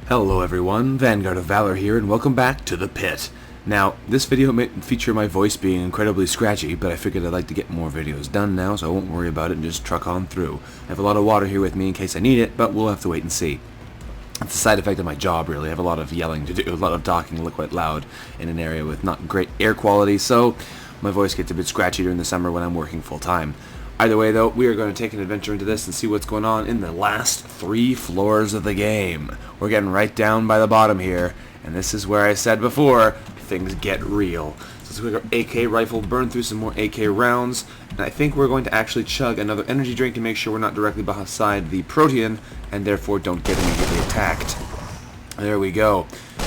Hello everyone, Vanguard of Valor here, and welcome back to the pit. Now, this video may feature my voice being incredibly scratchy, but I figured I'd like to get more videos done now, so I won't worry about it and just truck on through. I have a lot of water here with me in case I need it, but we'll have to wait and see. It's a side effect of my job, really. I have a lot of yelling to do, a lot of talking, look quite loud in an area with not great air quality, so my voice gets a bit scratchy during the summer when I'm working full-time. Either way, though, we are going to take an adventure into this and see what's going on in the last 3 floors of the game. We're getting right down by the bottom here, and this is where I said before, things get real. So let's quick AK rifle, burn through some more AK rounds, and I think we're going to actually chug another energy drink to make sure we're not directly beside the Protean, and therefore don't get immediately attacked. There we go.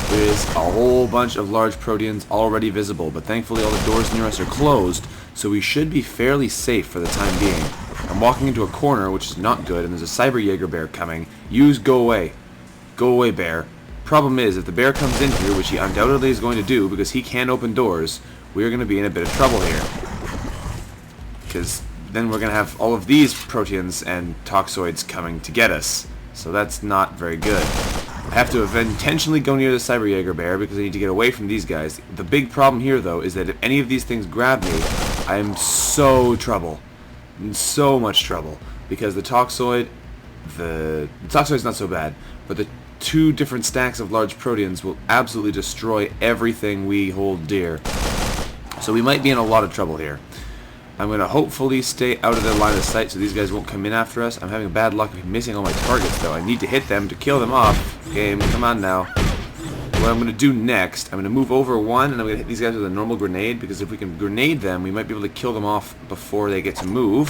There's a whole bunch of large Proteans already visible, but thankfully all the doors near us are closed, so we should be fairly safe for the time being. I'm walking into a corner, which is not good, and there's a Cyber Jaeger bear coming. Go away. Go away, bear. Problem is, if the bear comes in here, which he undoubtedly is going to do, because he can open doors, we're going to be in a bit of trouble here. Because then we're going to have all of these Proteans and Toxoids coming to get us. So that's not very good. I have to intentionally go near the Cyber Jaeger bear because I need to get away from these guys. The big problem here, though, is that if any of these things grab me, I am so in so much trouble, because the Toxoid's not so bad, but the 2 different stacks of large Proteans will absolutely destroy everything we hold dear. So we might be in a lot of trouble here. I'm going to hopefully stay out of their line of sight so these guys won't come in after us. I'm having bad luck missing all my targets, though. I need to hit them to kill them off. Game, come on now. What I'm going to do next, I'm going to move over one, and I'm going to hit these guys with a normal grenade, because if we can grenade them, we might be able to kill them off before they get to move.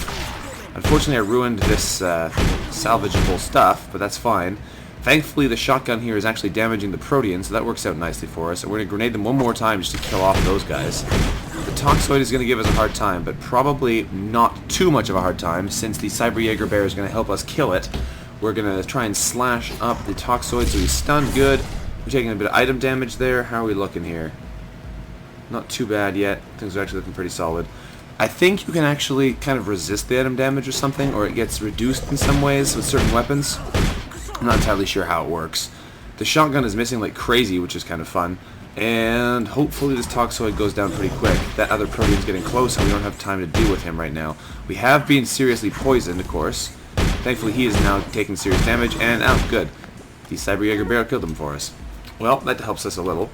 Unfortunately, I ruined this salvageable stuff, but that's fine. Thankfully, the shotgun here is actually damaging the Protean, so that works out nicely for us. And we're going to grenade them one more time just to kill off those guys. The Toxoid is going to give us a hard time, but probably not too much of a hard time, since the Cyber Jaeger bear is going to help us kill it. We're going to try and slash up the Toxoid so he's stunned good. We're taking a bit of item damage there. How are we looking here? Not too bad yet. Things are actually looking pretty solid. I think you can actually kind of resist the item damage or something, or it gets reduced in some ways with certain weapons. I'm not entirely sure how it works. The shotgun is missing like crazy, which is kind of fun. And hopefully this Toxoid goes down pretty quick. That other Protean's getting close, and we don't have time to deal with him right now. We have been seriously poisoned, of course. Thankfully he is now taking serious damage, and good. The Cyber Jaeger bear killed him for us. Well, that helps us a little.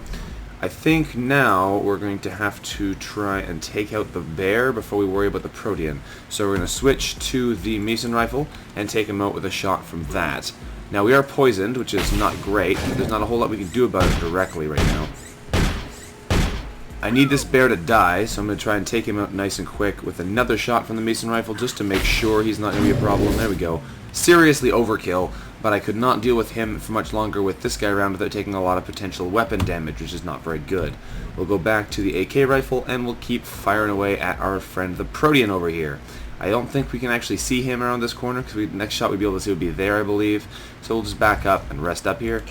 I think now we're going to have to try and take out the bear before we worry about the Protean. So we're going to switch to the Mason rifle and take him out with a shot from that. Now we are poisoned, which is not great. There's not a whole lot we can do about it directly right now. I need this bear to die, so I'm going to try and take him out nice and quick with another shot from the Mason rifle just to make sure he's not going to be a problem. There we go. Seriously overkill, but I could not deal with him for much longer with this guy around without taking a lot of potential weapon damage, which is not very good. We'll go back to the AK rifle, and we'll keep firing away at our friend the Protean over here. I don't think we can actually see him around this corner, because the next shot we'd be able to see would be there, I believe. So we'll just back up and rest up here.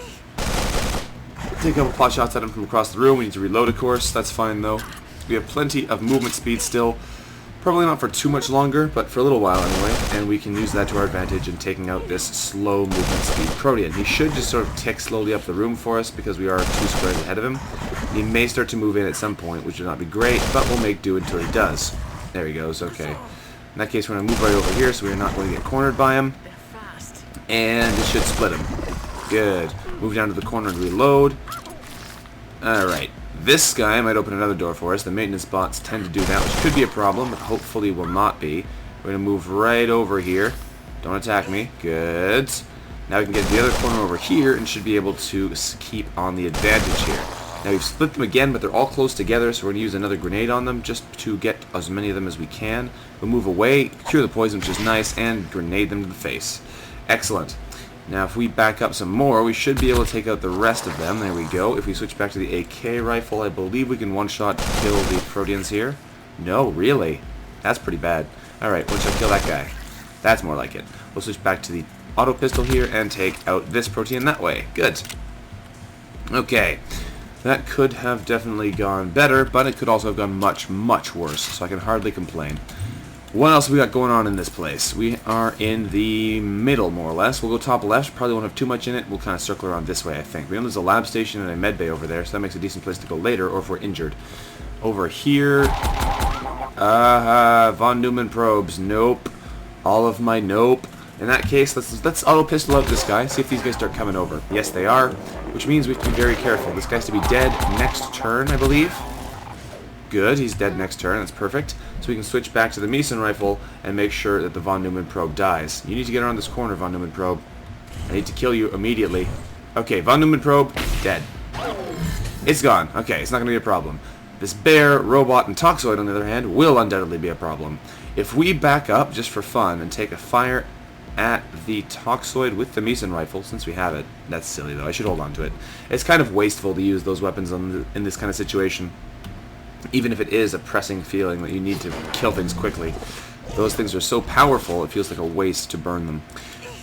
Take a couple pot shots at him from across the room. We need to reload, of course. That's fine, though. We have plenty of movement speed still. Probably not for too much longer, but for a little while anyway. And we can use that to our advantage in taking out this slow movement speed Protean. He should just sort of tick slowly up the room for us because we are 2 squares ahead of him. He may start to move in at some point, which would not be great, but we'll make do until he does. There he goes, okay. In that case, we're going to move right over here so we're not going to get cornered by him. And it should split him. Good. Move down to the corner and reload. Alright. This guy might open another door for us. The maintenance bots tend to do that, which could be a problem, but hopefully will not be. We're going to move right over here. Don't attack me. Good. Now we can get to the other corner over here and should be able to keep on the advantage here. Now we've split them again, but they're all close together, so we're going to use another grenade on them just to get as many of them as we can. We'll move away, cure the poison, which is nice, and grenade them to the face. Excellent. Now if we back up some more, we should be able to take out the rest of them. There we go. If we switch back to the AK rifle, I believe we can one-shot kill the Proteans here. No, really? That's pretty bad. Alright, one-shot kill that guy. That's more like it. We'll switch back to the auto pistol here and take out this Protean that way. Good. Okay. That could have definitely gone better, but it could also have gone much, much worse, so I can hardly complain. What else we got going on in this place? We are in the middle, more or less. We'll go top left. Probably won't have too much in it. We'll kind of circle around this way, I think. We know there's a lab station and a med bay over there, so that makes a decent place to go later, or if we're injured. Over here... Von Neumann probes. Nope. All of my nope. In that case, let's auto-pistol out this guy, see if these guys start coming over. Yes, they are, which means we have to be very careful. This guy's to be dead next turn, I believe. Good, he's dead next turn, that's perfect. So we can switch back to the Mason rifle and make sure that the Von Neumann probe dies. You need to get around this corner, Von Neumann probe. I need to kill you immediately. Okay, Von Neumann probe, dead. It's gone. Okay, it's not going to be a problem. This bear, robot, and toxoid, on the other hand, will undoubtedly be a problem. If we back up just for fun and take a fire at the toxoid with the Mason rifle, since we have it, that's silly though, I should hold on to it. It's kind of wasteful to use those weapons in this kind of situation, even if it is a pressing feeling that you need to kill things quickly. Those things are so powerful, it feels like a waste to burn them.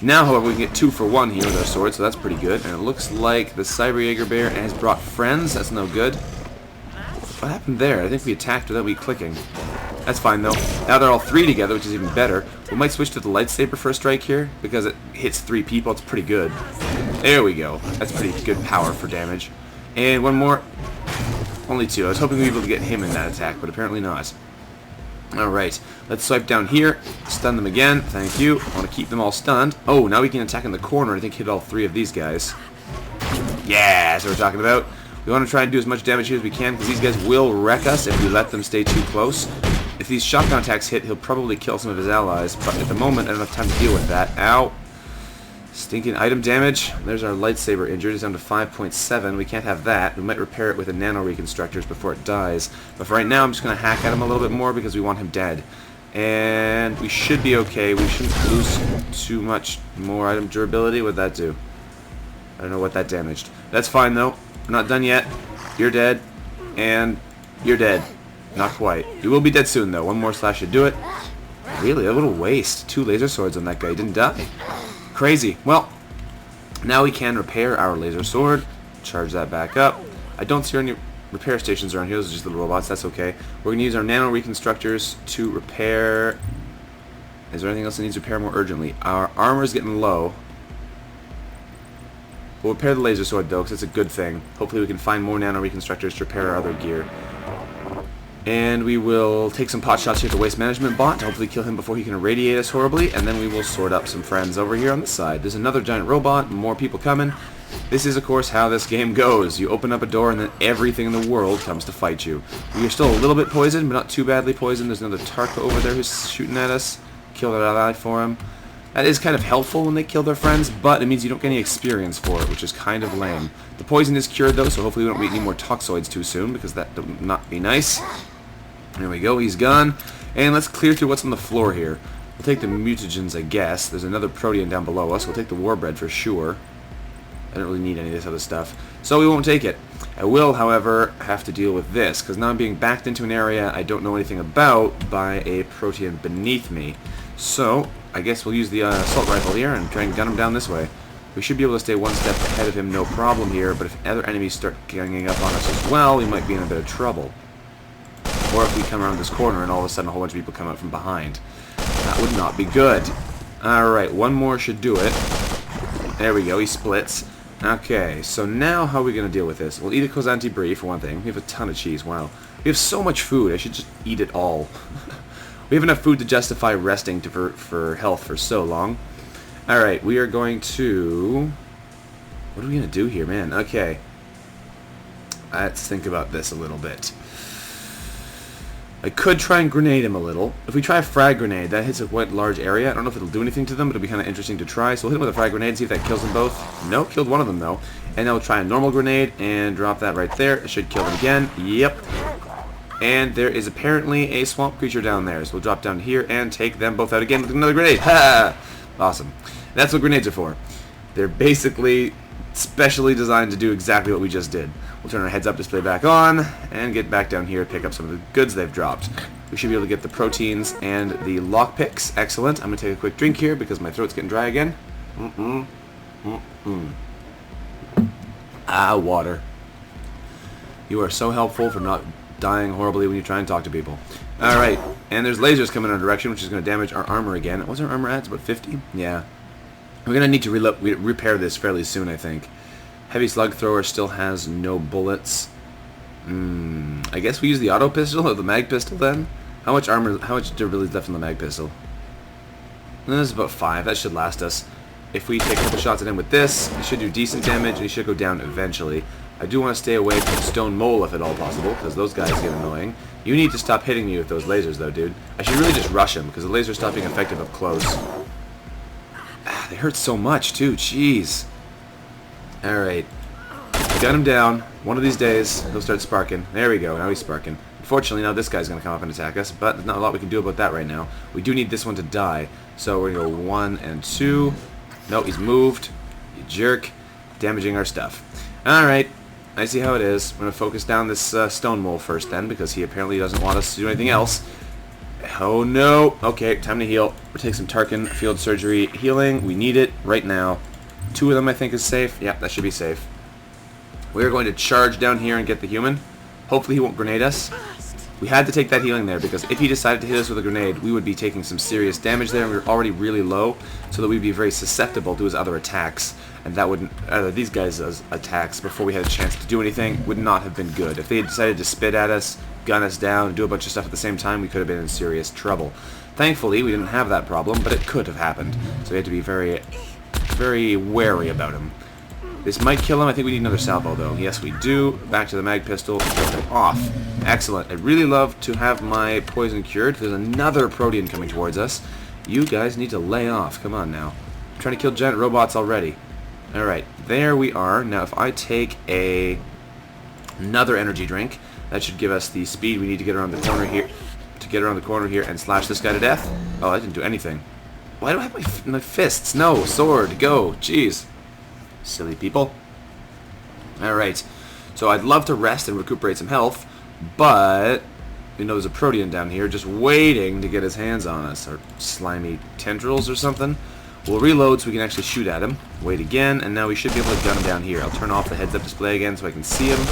Now, however, we can get 2 for 1 here with our sword, so that's pretty good. And it looks like the Cyberjäger bear has brought friends. That's no good. What happened there? I think we attacked without me clicking. That's fine, though. Now they're all 3 together, which is even better. We might switch to the lightsaber for a strike here, because it hits 3 people. It's pretty good. There we go. That's pretty good power for damage. And one more. Only 2. I was hoping we'd be able to get him in that attack, but apparently not. Alright, let's swipe down here, stun them again, thank you. I want to keep them all stunned. Oh, now we can attack in the corner, I think hit all 3 of these guys. Yeah, that's what we're talking about. We want to try and do as much damage here as we can, because these guys will wreck us if we let them stay too close. If these shotgun attacks hit, he'll probably kill some of his allies, but at the moment I don't have time to deal with that. Ow. Stinking item damage. There's our lightsaber injured. It's down to 5.7. We can't have that. We might repair it with the nano reconstructors before it dies. But for right now, I'm just going to hack at him a little bit more because we want him dead. And we should be okay. We shouldn't lose too much more item durability. What'd that do? I don't know what that damaged. That's fine, though. We're not done yet. You're dead. And you're dead. Not quite. You will be dead soon, though. One more slash should do it. Really? A little waste. 2 laser swords on that guy. He didn't die. Crazy. Well, now we can repair our laser sword. Charge that back up. I don't see any repair stations around here. Those are just little robots. That's okay. We're going to use our nano reconstructors to repair... Is there anything else that needs repair more urgently? Our armor's getting low. We'll repair the laser sword, though, because it's a good thing. Hopefully we can find more nano reconstructors to repair our other gear. And we will take some pot shots here at the waste management bot to hopefully kill him before he can irradiate us horribly, and then we will sort up some friends over here on the side. There's another giant robot, more people coming. This is, of course, how this game goes. You open up a door and then everything in the world comes to fight you. We are still a little bit poisoned, but not too badly poisoned. There's another Tarka over there who's shooting at us. Killed our ally for him. That is kind of helpful when they kill their friends, but it means you don't get any experience for it, which is kind of lame. The poison is cured, though, so hopefully we don't meet any more toxoids too soon, because that would not be nice. There we go, he's gone. And let's clear through what's on the floor here. We'll take the mutagens, I guess. There's another protean down below us. We'll take the warbread for sure. I don't really need any of this other stuff, so we won't take it. I will, however, have to deal with this, because now I'm being backed into an area I don't know anything about by a protean beneath me. So, I guess we'll use the assault rifle here and try and gun him down this way. We should be able to stay one step ahead of him, no problem here, but if other enemies start ganging up on us as well, we might be in a bit of trouble. Or if we come around this corner and all of a sudden a whole bunch of people come out from behind. That would not be good. Alright, one more should do it. There we go, he splits. Okay, so now how are we going to deal with this? We'll eat a Kozanti Brie for one thing. We have a ton of cheese, wow. We have so much food, I should just eat it all. We have enough food to justify resting for health for so long. Alright, we are going to... What are we going to do here, man? Okay. Let's think about this a little bit. I could try and grenade him a little. If we try a frag grenade, that hits a quite large area. I don't know if it'll do anything to them, but it'll be kind of interesting to try. So we'll hit him with a frag grenade, see if that kills them both. No, killed one of them though. And then we'll try a normal grenade and drop that right there. It should kill them again. Yep. And there is apparently a swamp creature down there. So we'll drop down here and take them both out again with another grenade. Ha! Awesome. That's what grenades are for. They're basically specially designed to do exactly what we just did. We'll turn our heads-up display back on and get back down here and pick up some of the goods they've dropped. We should be able to get the proteins and the lockpicks. Excellent. I'm going to take a quick drink here because my throat's getting dry again. Ah, water. You are so helpful for not dying horribly when you try and talk to people. Alright, And there's lasers coming in our direction, which is going to damage our armor again. What's our armor at? It's about 50? Yeah. We're going to need to repair this fairly soon, I think. Heavy slug thrower still has no bullets. I guess we use the auto pistol or the mag pistol then? How much durability is left in the mag pistol? This is about 5. That should last us. If we take a couple shots at him with this, it should do decent damage and he should go down eventually. I do want to stay away from Stone Mole if at all possible, because those guys get annoying. You need to stop hitting me with those lasers though, dude. I should really just rush him, because the lasers stop being effective up close. They hurt so much too, jeez. Alright. Got him down. One of these days, he'll start sparking. There we go, now he's sparking. Unfortunately, now this guy's going to come up and attack us, but there's not a lot we can do about that right now. We do need this one to die, so we're going to go 1 and 2. No, he's moved. You jerk. Damaging our stuff. Alright. I see how it is. We're going to focus down this stone mole first then, because he apparently doesn't want us to do anything else. Oh no! Okay, time to heal. We'll take some Tarkin field surgery healing. We need it right now. 2 of them I think is safe. Yeah, that should be safe. We're going to charge down here and get the human. Hopefully he won't grenade us. We had to take that healing there, because if he decided to hit us with a grenade, we would be taking some serious damage there, and we were already really low, so that we'd be very susceptible to his other attacks. And that wouldn't, these guys' attacks, before we had a chance to do anything, would not have been good. If they had decided to spit at us, gun us down, and do a bunch of stuff at the same time, we could have been in serious trouble. Thankfully, we didn't have that problem, but it could have happened. So we had to be very, very wary about him. This might kill him. I think we need another salvo, though. Yes, we do. Back to the mag pistol. Kill him off. Excellent. I'd really love to have my poison cured. There's another Protean coming towards us. You guys need to lay off. Come on now. I'm trying to kill giant robots already. Alright, there we are. Now, if I take another energy drink, that should give us the speed we need to get around the corner here. And slash this guy to death. Oh, I didn't do anything. Why do I have my fists? No, sword, go. Jeez. Silly people. Alright, so I'd love to rest and recuperate some health, but you know there's a Protean down here just waiting to get his hands on us, or slimy tendrils or something. We'll reload so we can actually shoot at him. Wait again, and now we should be able to gun him down here. I'll turn off the heads-up display again so I can see him,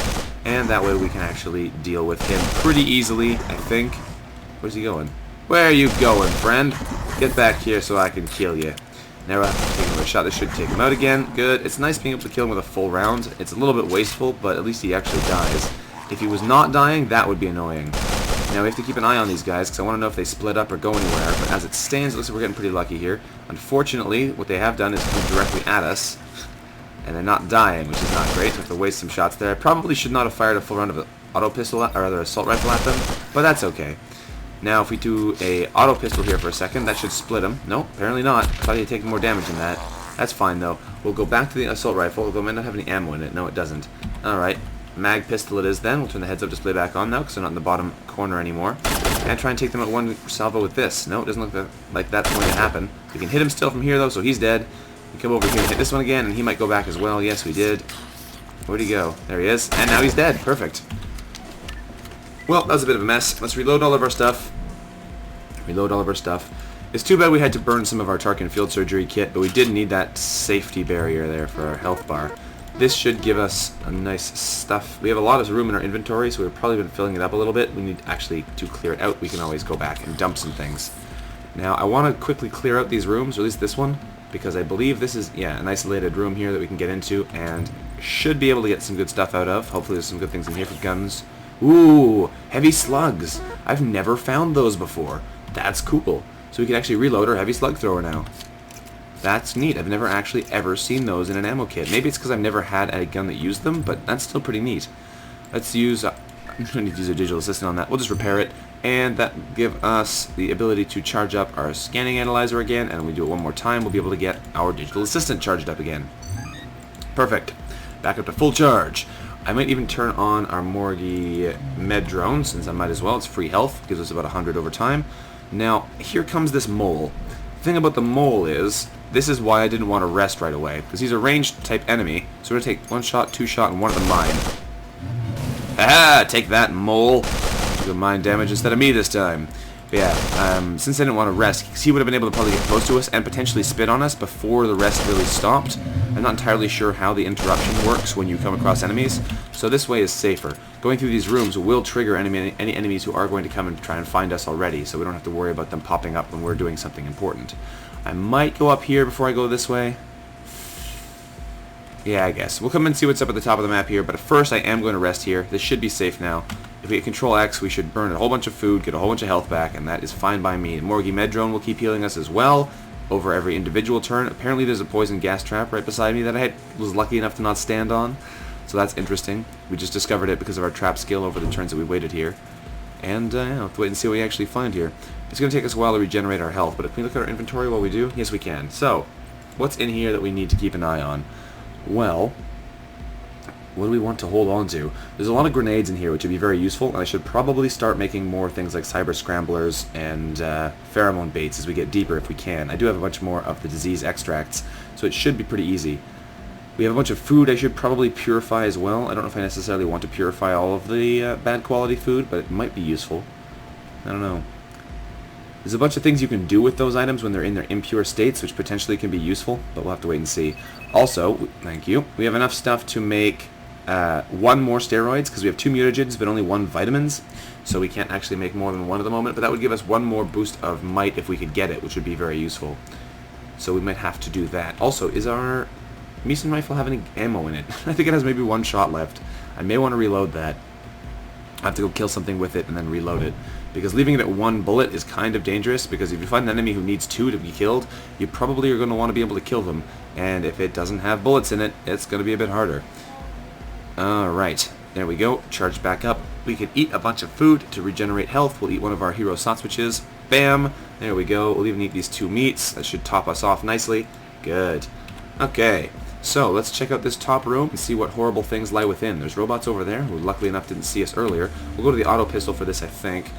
and that way we can actually deal with him pretty easily, I think. Where's he going? Where are you going, friend? Get back here so I can kill you. Now we'll have to take another shot. This should take him out again. Good. It's nice being able to kill him with a full round. It's a little bit wasteful, but at least he actually dies. If he was not dying, that would be annoying. Now we have to keep an eye on these guys, because I want to know if they split up or go anywhere. But as it stands, it looks like we're getting pretty lucky here. Unfortunately, what they have done is come directly at us, and they're not dying, which is not great. So we have to waste some shots there. I probably should not have fired a full round of an auto pistol, or rather assault rifle at them, but that's okay. Now, if we do a auto pistol here for a second, that should split him. No, apparently not. I thought he'd taken more damage than that. That's fine, though. We'll go back to the assault rifle, although it might not have any ammo in it. No, it doesn't. Alright, mag pistol it is then. We'll turn the heads-up display back on now, because they're not in the bottom corner anymore. And try and take them out one salvo with this. No, it doesn't look like that's going to happen. We can hit him still from here, though, so he's dead. We come over here and hit this one again, and he might go back as well. Yes, we did. Where'd he go? There he is. And now he's dead. Perfect. Well, that was a bit of a mess. Let's reload all of our stuff. It's too bad we had to burn some of our Tarkin field surgery kit, but we did need that safety barrier there for our health bar. This should give us a nice stuff. We have a lot of room in our inventory, so we've probably been filling it up a little bit. We need actually to clear it out. We can always go back and dump some things. Now, I want to quickly clear out these rooms, or at least this one, because I believe this is, yeah, an isolated room here that we can get into, and should be able to get some good stuff out of. Hopefully there's some good things in here for guns. Ooh, heavy slugs. I've never found those before. That's cool. So we can actually reload our heavy slug thrower now. That's neat. I've never actually ever seen those in an ammo kit. Maybe it's because I've never had a gun that used them, but that's still pretty neat. Let's use... I'm going to use a digital assistant on that. We'll just repair it, and that give us the ability to charge up our scanning analyzer again, and when we do it one more time, we'll be able to get our digital assistant charged up again. Perfect. Back up to full charge. I might even turn on our Morgie med drone, since I might as well. It's free health. Gives us about 100 over time. Now, here comes this mole. The thing about the mole is, this is why I didn't want to rest right away, because he's a ranged type enemy, so we're going to take one shot, two shot, and one of them mine. Haha! Take that, mole! Do mine damage instead of me this time. But yeah, since I didn't want to rest, because he would have been able to probably get close to us and potentially spit on us before the rest really stopped. I'm not entirely sure how the interruption works when you come across enemies, so this way is safer. Going through these rooms will trigger any enemies who are going to come and try and find us already, so we don't have to worry about them popping up when we're doing something important. I might go up here before I go this way. Yeah, I guess. We'll come and see what's up at the top of the map here, but first I am going to rest here. This should be safe now. If we get Control X, we should burn a whole bunch of food, get a whole bunch of health back, and that is fine by me. And Morgie Medrone will keep healing us as well over every individual turn. Apparently there's a poison gas trap right beside me that I was lucky enough to not stand on, so that's interesting. We just discovered it because of our trap skill over the turns that we waited here. And yeah, we'll have to wait and see what we actually find here. It's going to take us a while to regenerate our health, but if we look at our inventory while we do, yes we can. So, what's in here that we need to keep an eye on? Well, what do we want to hold on to? There's a lot of grenades in here, which would be very useful, and I should probably start making more things like cyber scramblers and pheromone baits as we get deeper if we can. I do have a bunch more of the disease extracts, so it should be pretty easy. We have a bunch of food I should probably purify as well. I don't know if I necessarily want to purify all of the bad quality food, but it might be useful. I don't know. There's a bunch of things you can do with those items when they're in their impure states, which potentially can be useful, but we'll have to wait and see. Also, thank you, we have enough stuff to make one more steroids, because we have 2 mutagens but only 1 vitamins, so we can't actually make more than 1 at the moment, but that would give us 1 more boost of might if we could get it, which would be very useful. So we might have to do that. Also, is our Meeson rifle have any ammo in it? I think it has maybe 1 shot left. I may want to reload that. I have to go kill something with it and then reload it. Because leaving it at 1 bullet is kind of dangerous, because if you find an enemy who needs 2 to be killed, you probably are going to want to be able to kill them. And if it doesn't have bullets in it, it's going to be a bit harder. Alright, there we go. Charge back up. We can eat a bunch of food to regenerate health. We'll eat one of our hero SOTS switches. Bam! There we go. We'll even eat these 2 meats. That should top us off nicely. Good. Okay. So, let's check out this top room and see what horrible things lie within. There's robots over there who luckily enough didn't see us earlier. We'll go to the auto pistol for this, I think.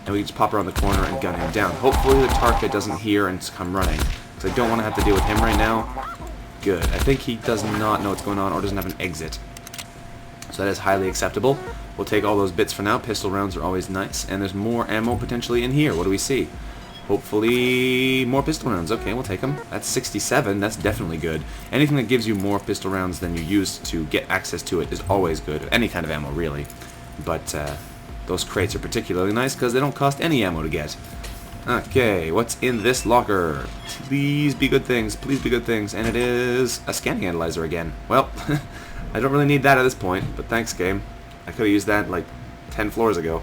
And we can just pop around the corner and gun him down. Hopefully the Tarka doesn't hear and come running, because I don't want to have to deal with him right now. Good. I think he does not know what's going on or doesn't have an exit. So that is highly acceptable. We'll take all those bits for now. Pistol rounds are always nice. And there's more ammo potentially in here. What do we see? Hopefully more pistol rounds. Okay, we'll take them. That's 67. That's definitely good. Anything that gives you more pistol rounds than you use to get access to it is always good. Any kind of ammo, really. But those crates are particularly nice because they don't cost any ammo to get. Okay, what's in this locker? Please be good things. Please be good things. And it is a scanning analyzer again. Well, I don't really need that at this point, but thanks, game. I could have used that like 10 floors ago.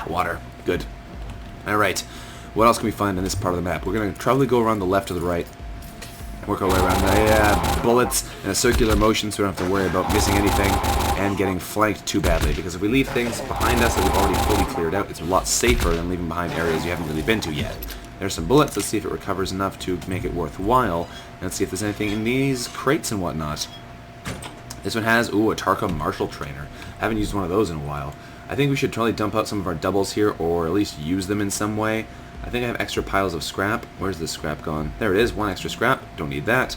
Water. Good. Alright. What else can we find in this part of the map? We're going to probably go around the left or the right. Work our way around the bullets in a circular motion so we don't have to worry about missing anything and getting flanked too badly. Because if we leave things behind us that we've already fully cleared out, it's a lot safer than leaving behind areas you haven't really been to yet. There's some bullets. Let's see if it recovers enough to make it worthwhile. Let's see if there's anything in these crates and whatnot. This one has, ooh, a Tarka Martial Trainer. Haven't used one of those in a while. I think we should probably dump out some of our doubles here, or at least use them in some way. I think I have extra piles of scrap. Where's this scrap gone? There it is. 1 extra scrap. Don't need that.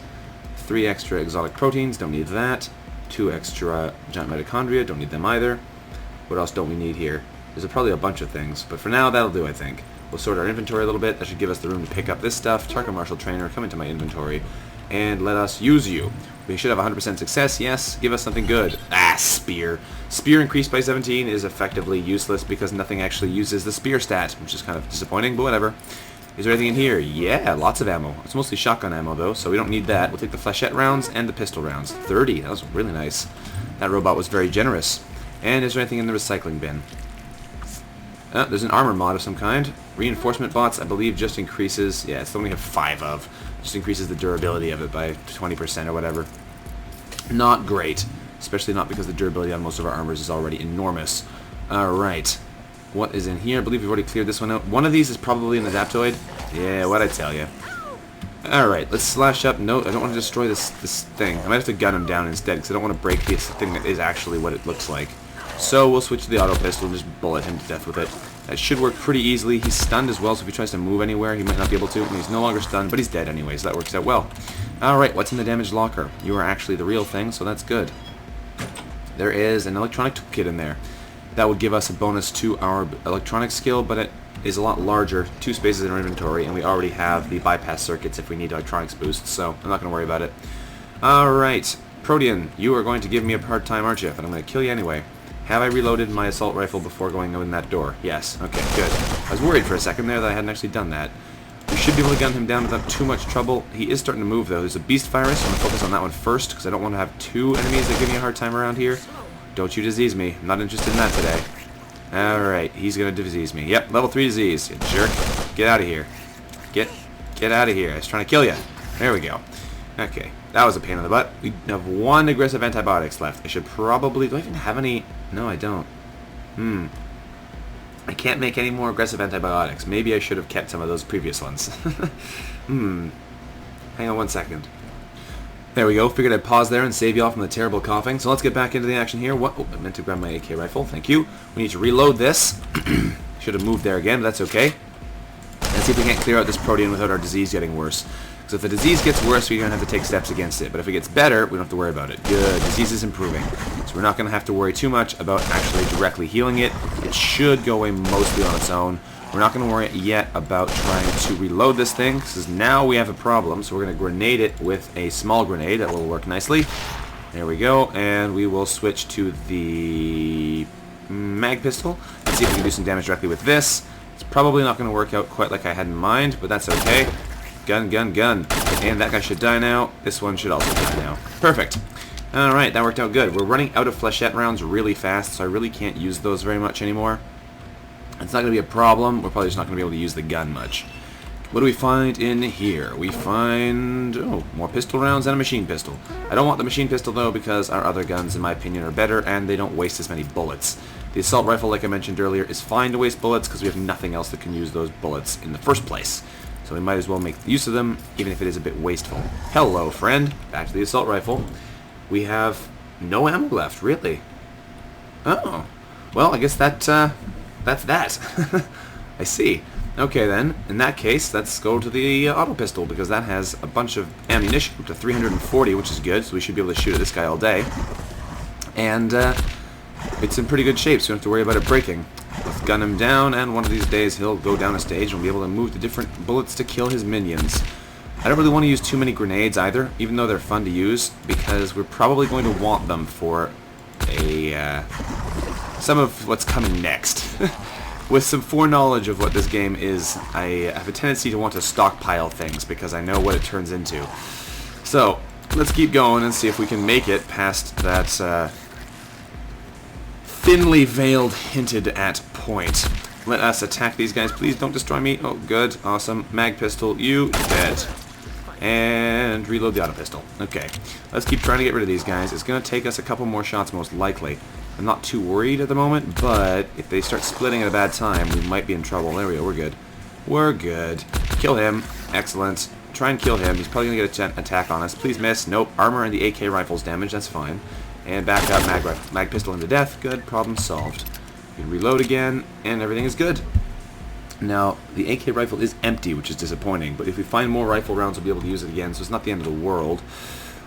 3 extra exotic proteins. Don't need that. 2 extra giant mitochondria. Don't need them either. What else don't we need here? There's probably a bunch of things, but for now that'll do, I think. We'll sort our inventory a little bit. That should give us the room to pick up this stuff. Tarka Martial Trainer, come into my inventory, and let us use you. We should have 100% success. Yes, give us something good. Spear. Spear increased by 17 is effectively useless because nothing actually uses the spear stat, which is kind of disappointing, but whatever. Is there anything in here? Yeah, lots of ammo. It's mostly shotgun ammo, though, so we don't need that. We'll take the flechette rounds and the pistol rounds. 30. That was really nice. That robot was very generous. And is there anything in the recycling bin? There's an armor mod of some kind. Reinforcement bots, I believe, just increases... Yeah, it's the one we have 5 of. Just increases the durability of it by 20% or whatever. Not great. Especially not because the durability on most of our armors is already enormous. Alright. What is in here? I believe we've already cleared this one out. One of these is probably in the Zaptoid. Yeah, what'd I tell you? Alright, let's slash up. No, I don't want to destroy this thing. I might have to gun him down instead, because I don't want to break this thing that is actually what it looks like. So we'll switch to the auto pistol and just bullet him to death with it. That should work pretty easily. He's stunned as well, so if he tries to move anywhere, he might not be able to. And he's no longer stunned, but he's dead anyway, so that works out well. Alright, what's in the damaged locker? You are actually the real thing, so that's good. There is an electronic toolkit in there. That would give us a bonus to our electronic skill, but it is a lot larger, 2 spaces in our inventory, and we already have the bypass circuits if we need electronics boosts, so I'm not going to worry about it. Alright, Protean, you are going to give me a hard time, aren't you? But I'm going to kill you anyway. Have I reloaded my assault rifle before going in that door? Yes. Okay, good. I was worried for a second there that I hadn't actually done that. We should be able to gun him down without too much trouble. He is starting to move, though. There's a beast virus, so I'm going to focus on that one first, because I don't want to have 2 enemies that give me a hard time around here. Don't you disease me. I'm not interested in that today. Alright, he's going to disease me. Yep, level 3 disease. You jerk. Get out of here. Get out of here. I was trying to kill you. There we go. Okay, that was a pain in the butt. We have 1 aggressive antibiotics left. I should probably... Do I even have any... No, I don't. I can't make any more aggressive antibiotics. Maybe I should have kept some of those previous ones. Hang on 1 second. There we go. Figured I'd pause there and save you all from the terrible coughing. So let's get back into the action here. What? Oh, I meant to grab my AK rifle. Thank you. We need to reload this. Should have moved there again, but that's okay. Let's see if we can't clear out this Protean without our disease getting worse. So if the disease gets worse, we're going to have to take steps against it. But if it gets better, we don't have to worry about it. Good. Disease is improving. So we're not going to have to worry too much about actually directly healing it. It should go away mostly on its own. We're not going to worry yet about trying to reload this thing, because now we have a problem. So we're going to grenade it with a small grenade. That will work nicely. There we go. And we will switch to the mag pistol. Let's see if we can do some damage directly with this. It's probably not going to work out quite like I had in mind, but that's okay. Gun, gun, gun. And that guy should die now. This one should also die now. Perfect. Alright, that worked out good. We're running out of flechette rounds really fast, so I really can't use those very much anymore. It's not going to be a problem. We're probably just not going to be able to use the gun much. What do we find in here? We find, more pistol rounds and a machine pistol. I don't want the machine pistol, though, because our other guns, in my opinion, are better, and they don't waste as many bullets. The assault rifle, like I mentioned earlier, is fine to waste bullets, because we have nothing else that can use those bullets in the first place. So we might as well make use of them, even if it is a bit wasteful. Hello, friend. Back to the assault rifle. We have no ammo left, really. Oh. Well, I guess that's that. I see. Okay, then. In that case, let's go to the auto pistol, because that has a bunch of ammunition, up to 340, which is good, so we should be able to shoot at this guy all day. And it's in pretty good shape, so we don't have to worry about it breaking. Let's gun him down, and one of these days he'll go down a stage and we'll be able to move the different bullets to kill his minions. I don't really want to use too many grenades either, even though they're fun to use, because we're probably going to want them for some of what's coming next. With some foreknowledge of what this game is, I have a tendency to want to stockpile things, because I know what it turns into. So, let's keep going and see if we can make it past that thinly veiled, hinted at point. Let us attack these guys. Please don't destroy me. Oh, good. Awesome. Mag pistol. You dead. And reload the auto pistol. Okay. Let's keep trying to get rid of these guys. It's going to take us a couple more shots, most likely. I'm not too worried at the moment, but if they start splitting at a bad time, we might be in trouble. There we go. We're good. We're good. Kill him. Excellent. Try and kill him. He's probably going to get an attack on us. Please miss. Nope. Armor and the AK rifle's damage. That's fine. And back up, mag pistol into death. Good, problem solved. You can reload again, and everything is good. Now, the AK rifle is empty, which is disappointing, but if we find more rifle rounds, we'll be able to use it again, so it's not the end of the world.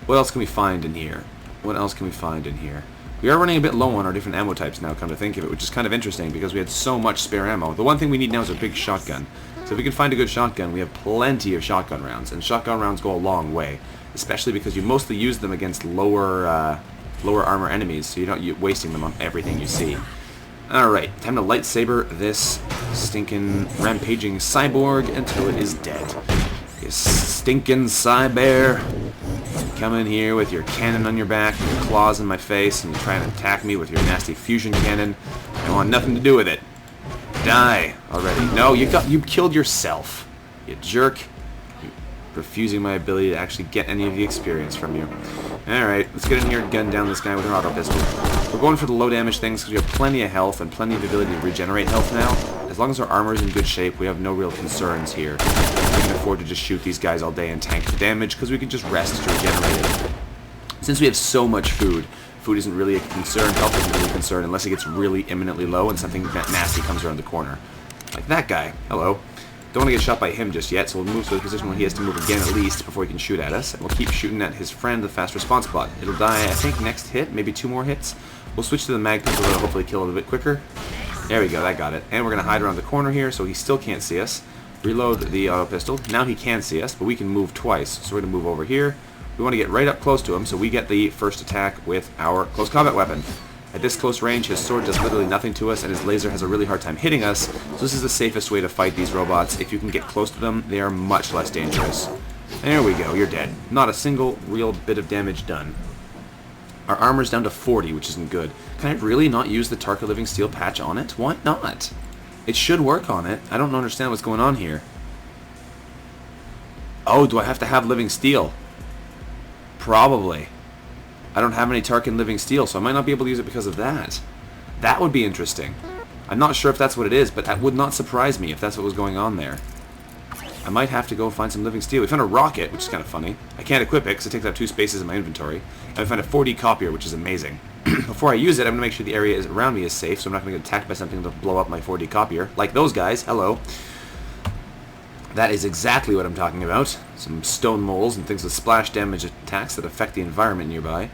What else can we find in here? What else can we find in here? We are running a bit low on our different ammo types now, come to think of it, which is kind of interesting, because we had so much spare ammo. The one thing we need now is a big shotgun. So if we can find a good shotgun, we have plenty of shotgun rounds, and shotgun rounds go a long way, especially because you mostly use them against lower armor enemies, so you're not wasting them on everything you see. Alright, time to lightsaber this stinking rampaging cyborg until it is dead. You stinking cybear. Come in here with your cannon on your back, your claws in my face, and try and attack me with your nasty fusion cannon. I want nothing to do with it. Die already. No, you killed yourself. You jerk. Refusing my ability to actually get any of the experience from you. Alright, let's get in here and gun down this guy with an auto pistol. We're going for the low damage things because we have plenty of health and plenty of ability to regenerate health now. As long as our armor is in good shape, we have no real concerns here. We can afford to just shoot these guys all day and tank the damage because we can just rest to regenerate it. Since we have so much food, food isn't really a concern, health isn't really a concern unless it gets really imminently low and something nasty comes around the corner. Like that guy. Hello. Don't want to get shot by him just yet, so we'll move to a position where he has to move again at least before he can shoot at us. And we'll keep shooting at his friend, the fast response bot. It'll die, I think, next hit, maybe 2 more hits. We'll switch to the mag pistol that'll hopefully kill it a bit quicker. There we go, that got it. And we're going to hide around the corner here so he still can't see us. Reload the auto pistol. Now he can see us, but we can move twice. So we're going to move over here. We want to get right up close to him so we get the first attack with our close combat weapon. At this close range, his sword does literally nothing to us, and his laser has a really hard time hitting us, so this is the safest way to fight these robots. If you can get close to them, they are much less dangerous. There we go, you're dead. Not a single real bit of damage done. Our armor's down to 40, which isn't good. Can I really not use the Tarka Living Steel patch on it? Why not? It should work on it. I don't understand what's going on here. Oh, do I have to have Living Steel? Probably. I don't have any Tarkin Living Steel, so I might not be able to use it because of that. That would be interesting. I'm not sure if that's what it is, but that would not surprise me if that's what was going on there. I might have to go find some Living Steel. We found a rocket, which is kind of funny. I can't equip it because it takes up 2 spaces in my inventory. And we found a 4D copier, which is amazing. Before I use it, I'm going to make sure the area around me is safe, so I'm not going to get attacked by something to blow up my 4D copier. Like those guys. Hello. That is exactly what I'm talking about. Some stone moles and things with splash damage attacks that affect the environment nearby.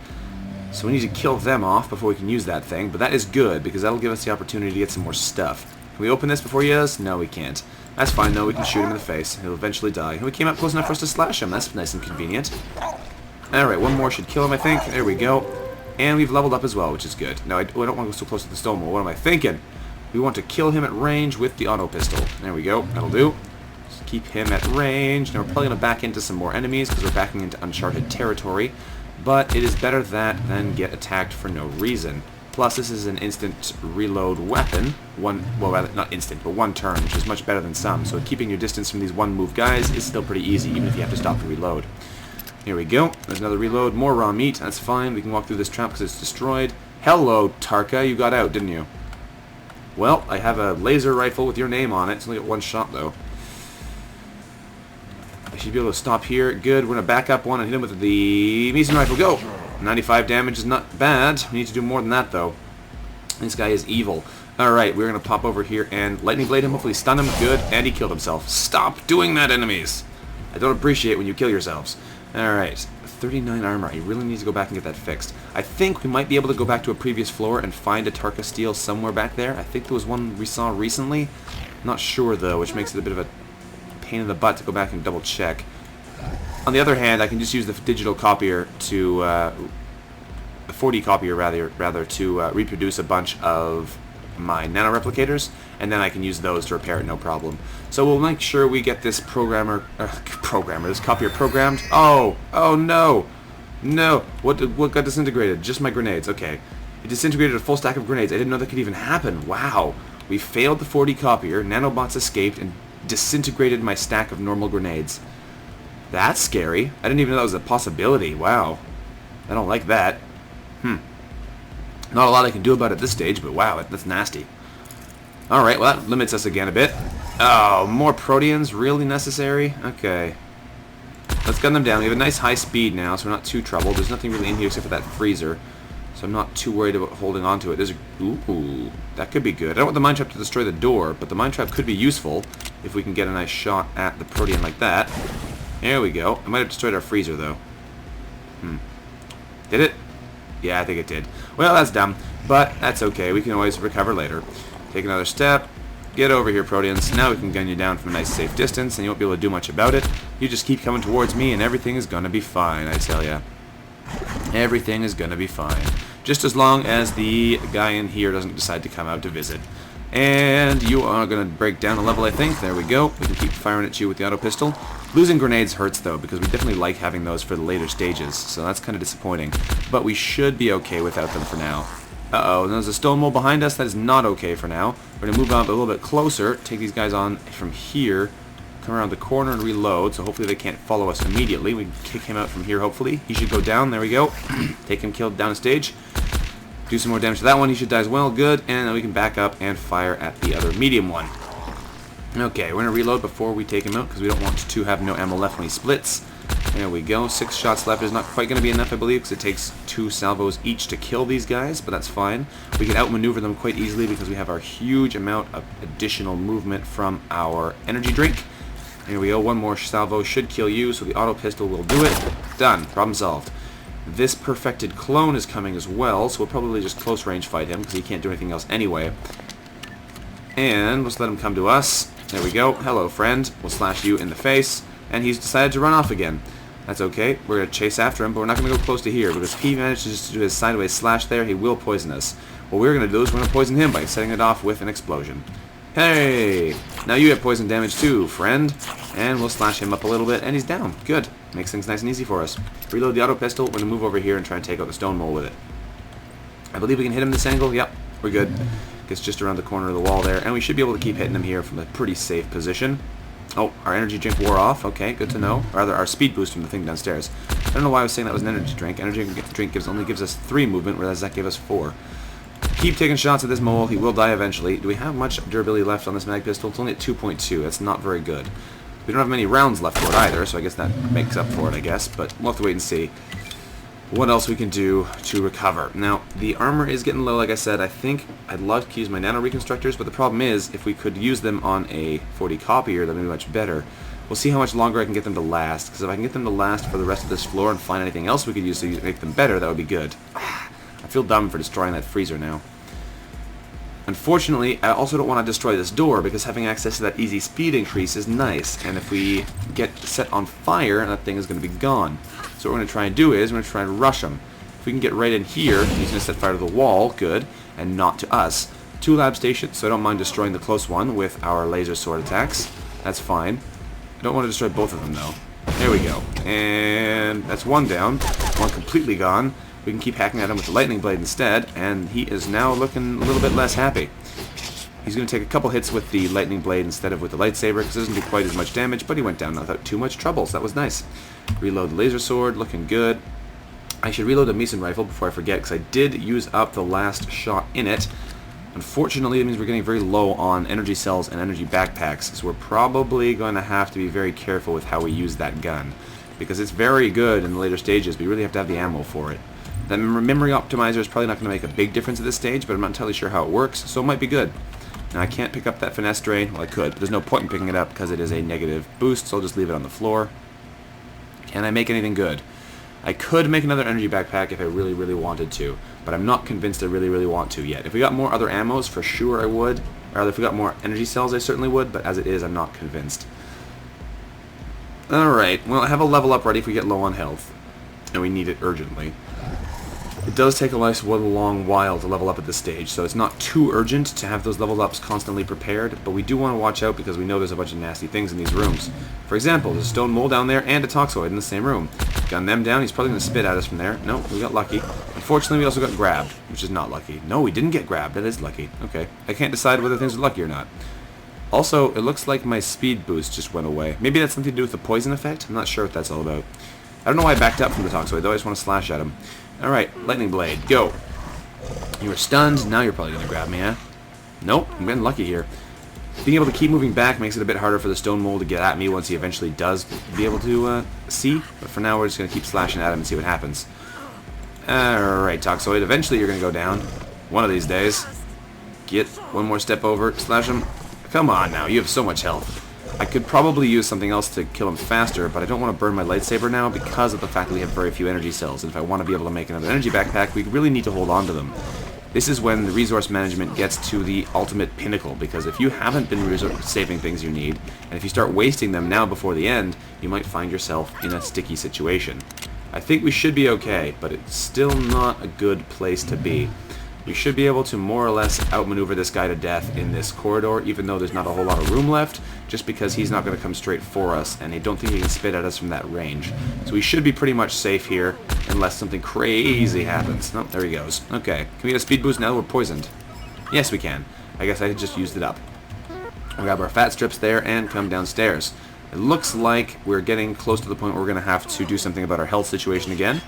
So we need to kill them off before we can use that thing, but that is good because that'll give us the opportunity to get some more stuff. Can we open this before he does? No, we can't. That's fine though, we can shoot him in the face. He'll eventually die. And we came up close enough for us to slash him. That's nice and convenient. Alright, one more should kill him, I think. There we go. And we've leveled up as well, which is good. Now, I don't want to go so close to the stone wall. What am I thinking? We want to kill him at range with the auto pistol. There we go. That'll do. Keep him at range. Now we're probably going to back into some more enemies because we're backing into uncharted territory. But it is better that than get attacked for no reason. Plus, this is an instant reload weapon. Well, rather, not instant, but 1 turn, which is much better than some. So keeping your distance from these 1-move guys is still pretty easy, even if you have to stop to reload. Here we go. There's another reload. More raw meat. That's fine. We can walk through this trap because it's destroyed. Hello, Tarka. You got out, didn't you? Well, I have a laser rifle with your name on it. It's only got 1 shot, though. I should be able to stop here. Good. We're going to back up one and hit him with the Meson rifle. Go! 95 damage is not bad. We need to do more than that, though. This guy is evil. Alright, we're going to pop over here and lightning blade him. Hopefully stun him. Good. And he killed himself. Stop doing that, enemies! I don't appreciate when you kill yourselves. Alright. 39 armor. I really need to go back and get that fixed. I think we might be able to go back to a previous floor and find a Tarka steel somewhere back there. I think there was one we saw recently. Not sure, though, which makes it a bit of a pain in the butt to go back and double check. On the other hand, I can just use the digital copier to the 4D copier rather to reproduce a bunch of my nano replicators, and then I can use those to repair it no problem. So we'll make sure we get this this copier programmed. Oh no, no! What got disintegrated? Just my grenades. Okay, it disintegrated a full stack of grenades. I didn't know that could even happen. Wow, we failed the 4D copier. Nanobots escaped and disintegrated my stack of normal grenades. That's scary. I didn't even know that was a possibility. Wow. I don't like that. Not a lot I can do about it at this stage, but wow, that's nasty. Alright, well that limits us again a bit. Oh, more proteans? Really necessary? Okay. Let's gun them down. We have a nice high speed now, so we're not too troubled. There's nothing really in here except for that freezer. So I'm not too worried about holding on to it. Ooh, that could be good. I don't want the mine trap to destroy the door, but the mine trap could be useful if we can get a nice shot at the protean like that. There we go. I might have destroyed our freezer, though. Did it? Yeah, I think it did. Well, that's dumb, but that's okay. We can always recover later. Take another step. Get over here, proteans. Now we can gun you down from a nice safe distance, and you won't be able to do much about it. You just keep coming towards me, and everything is gonna be fine, I tell ya. Everything is gonna be fine. Just as long as the guy in here doesn't decide to come out to visit. And you are going to break down a level, I think. There we go. We can keep firing at you with the auto pistol. Losing grenades hurts, though, because we definitely like having those for the later stages. So that's kind of disappointing. But we should be okay without them for now. Uh-oh, there's a stone wall behind us. That is not okay for now. We're going to move on a little bit closer. Take these guys on from here. Come around the corner and reload. So hopefully they can't follow us immediately. We can kick him out from here, hopefully. He should go down. There we go. Take him killed down a stage. Do some more damage to that one. He should die as well. Good. And then we can back up and fire at the other medium one. Okay, we're going to reload before we take him out because we don't want to have no ammo left when he splits. There we go. 6 shots left is not quite going to be enough, I believe, because it takes 2 salvos each to kill these guys, but that's fine. We can outmaneuver them quite easily because we have our huge amount of additional movement from our energy drink. Here we go. 1 more salvo should kill you, so the auto pistol will do it. Done. Problem solved. This perfected clone is coming as well, so we'll probably just close range fight him because he can't do anything else anyway. And let's let him come to us. There we go. Hello, friend. We'll slash you in the face. And he's decided to run off again. That's okay. We're going to chase after him, but we're not going to go close to here, because if he manages to do his sideways slash there, he will poison us. What we're going to do is we're going to poison him by setting it off with an explosion. Hey! Now you have poison damage too, friend. And we'll slash him up a little bit, and he's down. Good. Makes things nice and easy for us. Reload the auto pistol. We're going to move over here and try and take out the stone mole with it. I believe we can hit him this angle. Yep, we're good. Gets just around the corner of the wall there, and we should be able to keep hitting him here from a pretty safe position. Oh, our energy drink wore off. Okay, good to know. Or rather, our speed boost from the thing downstairs. I don't know why I was saying that was an energy drink. Energy drink only gives us 3 movement, whereas that gave us 4. Keep taking shots at this mole. He will die eventually. Do we have much durability left on this mag pistol? It's only at 2.2. That's not very good. We don't have many rounds left for it either, so I guess that makes up for it, I guess. But we'll have to wait and see what else we can do to recover. Now, the armor is getting low, like I said. I think I'd love to use my nano reconstructors, but the problem is, if we could use them on a 40 copier, that would be much better. We'll see how much longer I can get them to last, because if I can get them to last for the rest of this floor and find anything else we could use to make them better, that would be good. I feel dumb for destroying that freezer now. Unfortunately, I also don't want to destroy this door, because having access to that easy speed increase is nice, and if we get set on fire, that thing is going to be gone. So what we're going to try and do is, we're going to try and rush him. If we can get right in here, he's going to set fire to the wall, good, and not to us. 2 lab stations, so I don't mind destroying the close one with our laser sword attacks. That's fine. I don't want to destroy both of them, though. There we go. And that's 1 down, 1 completely gone. We can keep hacking at him with the lightning blade instead, and he is now looking a little bit less happy. He's going to take a couple hits with the lightning blade instead of with the lightsaber, because it doesn't do quite as much damage, but he went down without too much trouble, so that was nice. Reload the laser sword, looking good. I should reload the Mason rifle before I forget, because I did use up the last shot in it. Unfortunately, it means we're getting very low on energy cells and energy backpacks, so we're probably going to have to be very careful with how we use that gun, because it's very good in the later stages, but you really have to have the ammo for it. The memory optimizer is probably not going to make a big difference at this stage, but I'm not entirely sure how it works, so it might be good. Now, I can't pick up that finesse drain. Well, I could, but there's no point in picking it up because it is a negative boost, so I'll just leave it on the floor. Can I make anything good? I could make another energy backpack if I really, really wanted to, but I'm not convinced I really, really want to yet. If we got more other ammos, for sure I would. Or if we got more energy cells, I certainly would, but as it is, I'm not convinced. Alright, well, I have a level up ready if we get low on health, and we need it urgently. It does take a nice long while to level up at this stage, so it's not too urgent to have those level ups constantly prepared, but we do want to watch out because we know there's a bunch of nasty things in these rooms. For example, there's a stone mole down there and a toxoid in the same room. Gun them down, he's probably going to spit at us from there. No, we got lucky. Unfortunately, we also got grabbed, which is not lucky. No, we didn't get grabbed. That is lucky. Okay. I can't decide whether things are lucky or not. Also, it looks like my speed boost just went away. Maybe that's something to do with the poison effect? I'm not sure what that's all about. I don't know why I backed up from the toxoid, though. I just want to slash at him. Alright, lightning blade, go. You were stunned, now you're probably going to grab me, huh? Nope, I'm getting lucky here. Being able to keep moving back makes it a bit harder for the stone mole to get at me once he eventually does be able to see. But for now, we're just going to keep slashing at him and see what happens. Alright, toxoid, eventually you're going to go down. One of these days. Get one more step over, slash him. Come on now, you have so much health. I could probably use something else to kill him faster, but I don't want to burn my lightsaber now because of the fact that we have very few energy cells, and if I want to be able to make another energy backpack, we really need to hold on to them. This is when the resource management gets to the ultimate pinnacle, because if you haven't been saving things you need, and if you start wasting them now before the end, you might find yourself in a sticky situation. I think we should be okay, but it's still not a good place to be. We should be able to more or less outmaneuver this guy to death in this corridor, even though there's not a whole lot of room left, just because he's not going to come straight for us, and I don't think he can spit at us from that range. So we should be pretty much safe here, unless something crazy happens. Oh, there he goes. Okay, can we get a speed boost now that we're poisoned? Yes, we can. I guess I just used it up. We'll grab our fat strips there and come downstairs. It looks like we're getting close to the point where we're going to have to do something about our health situation again.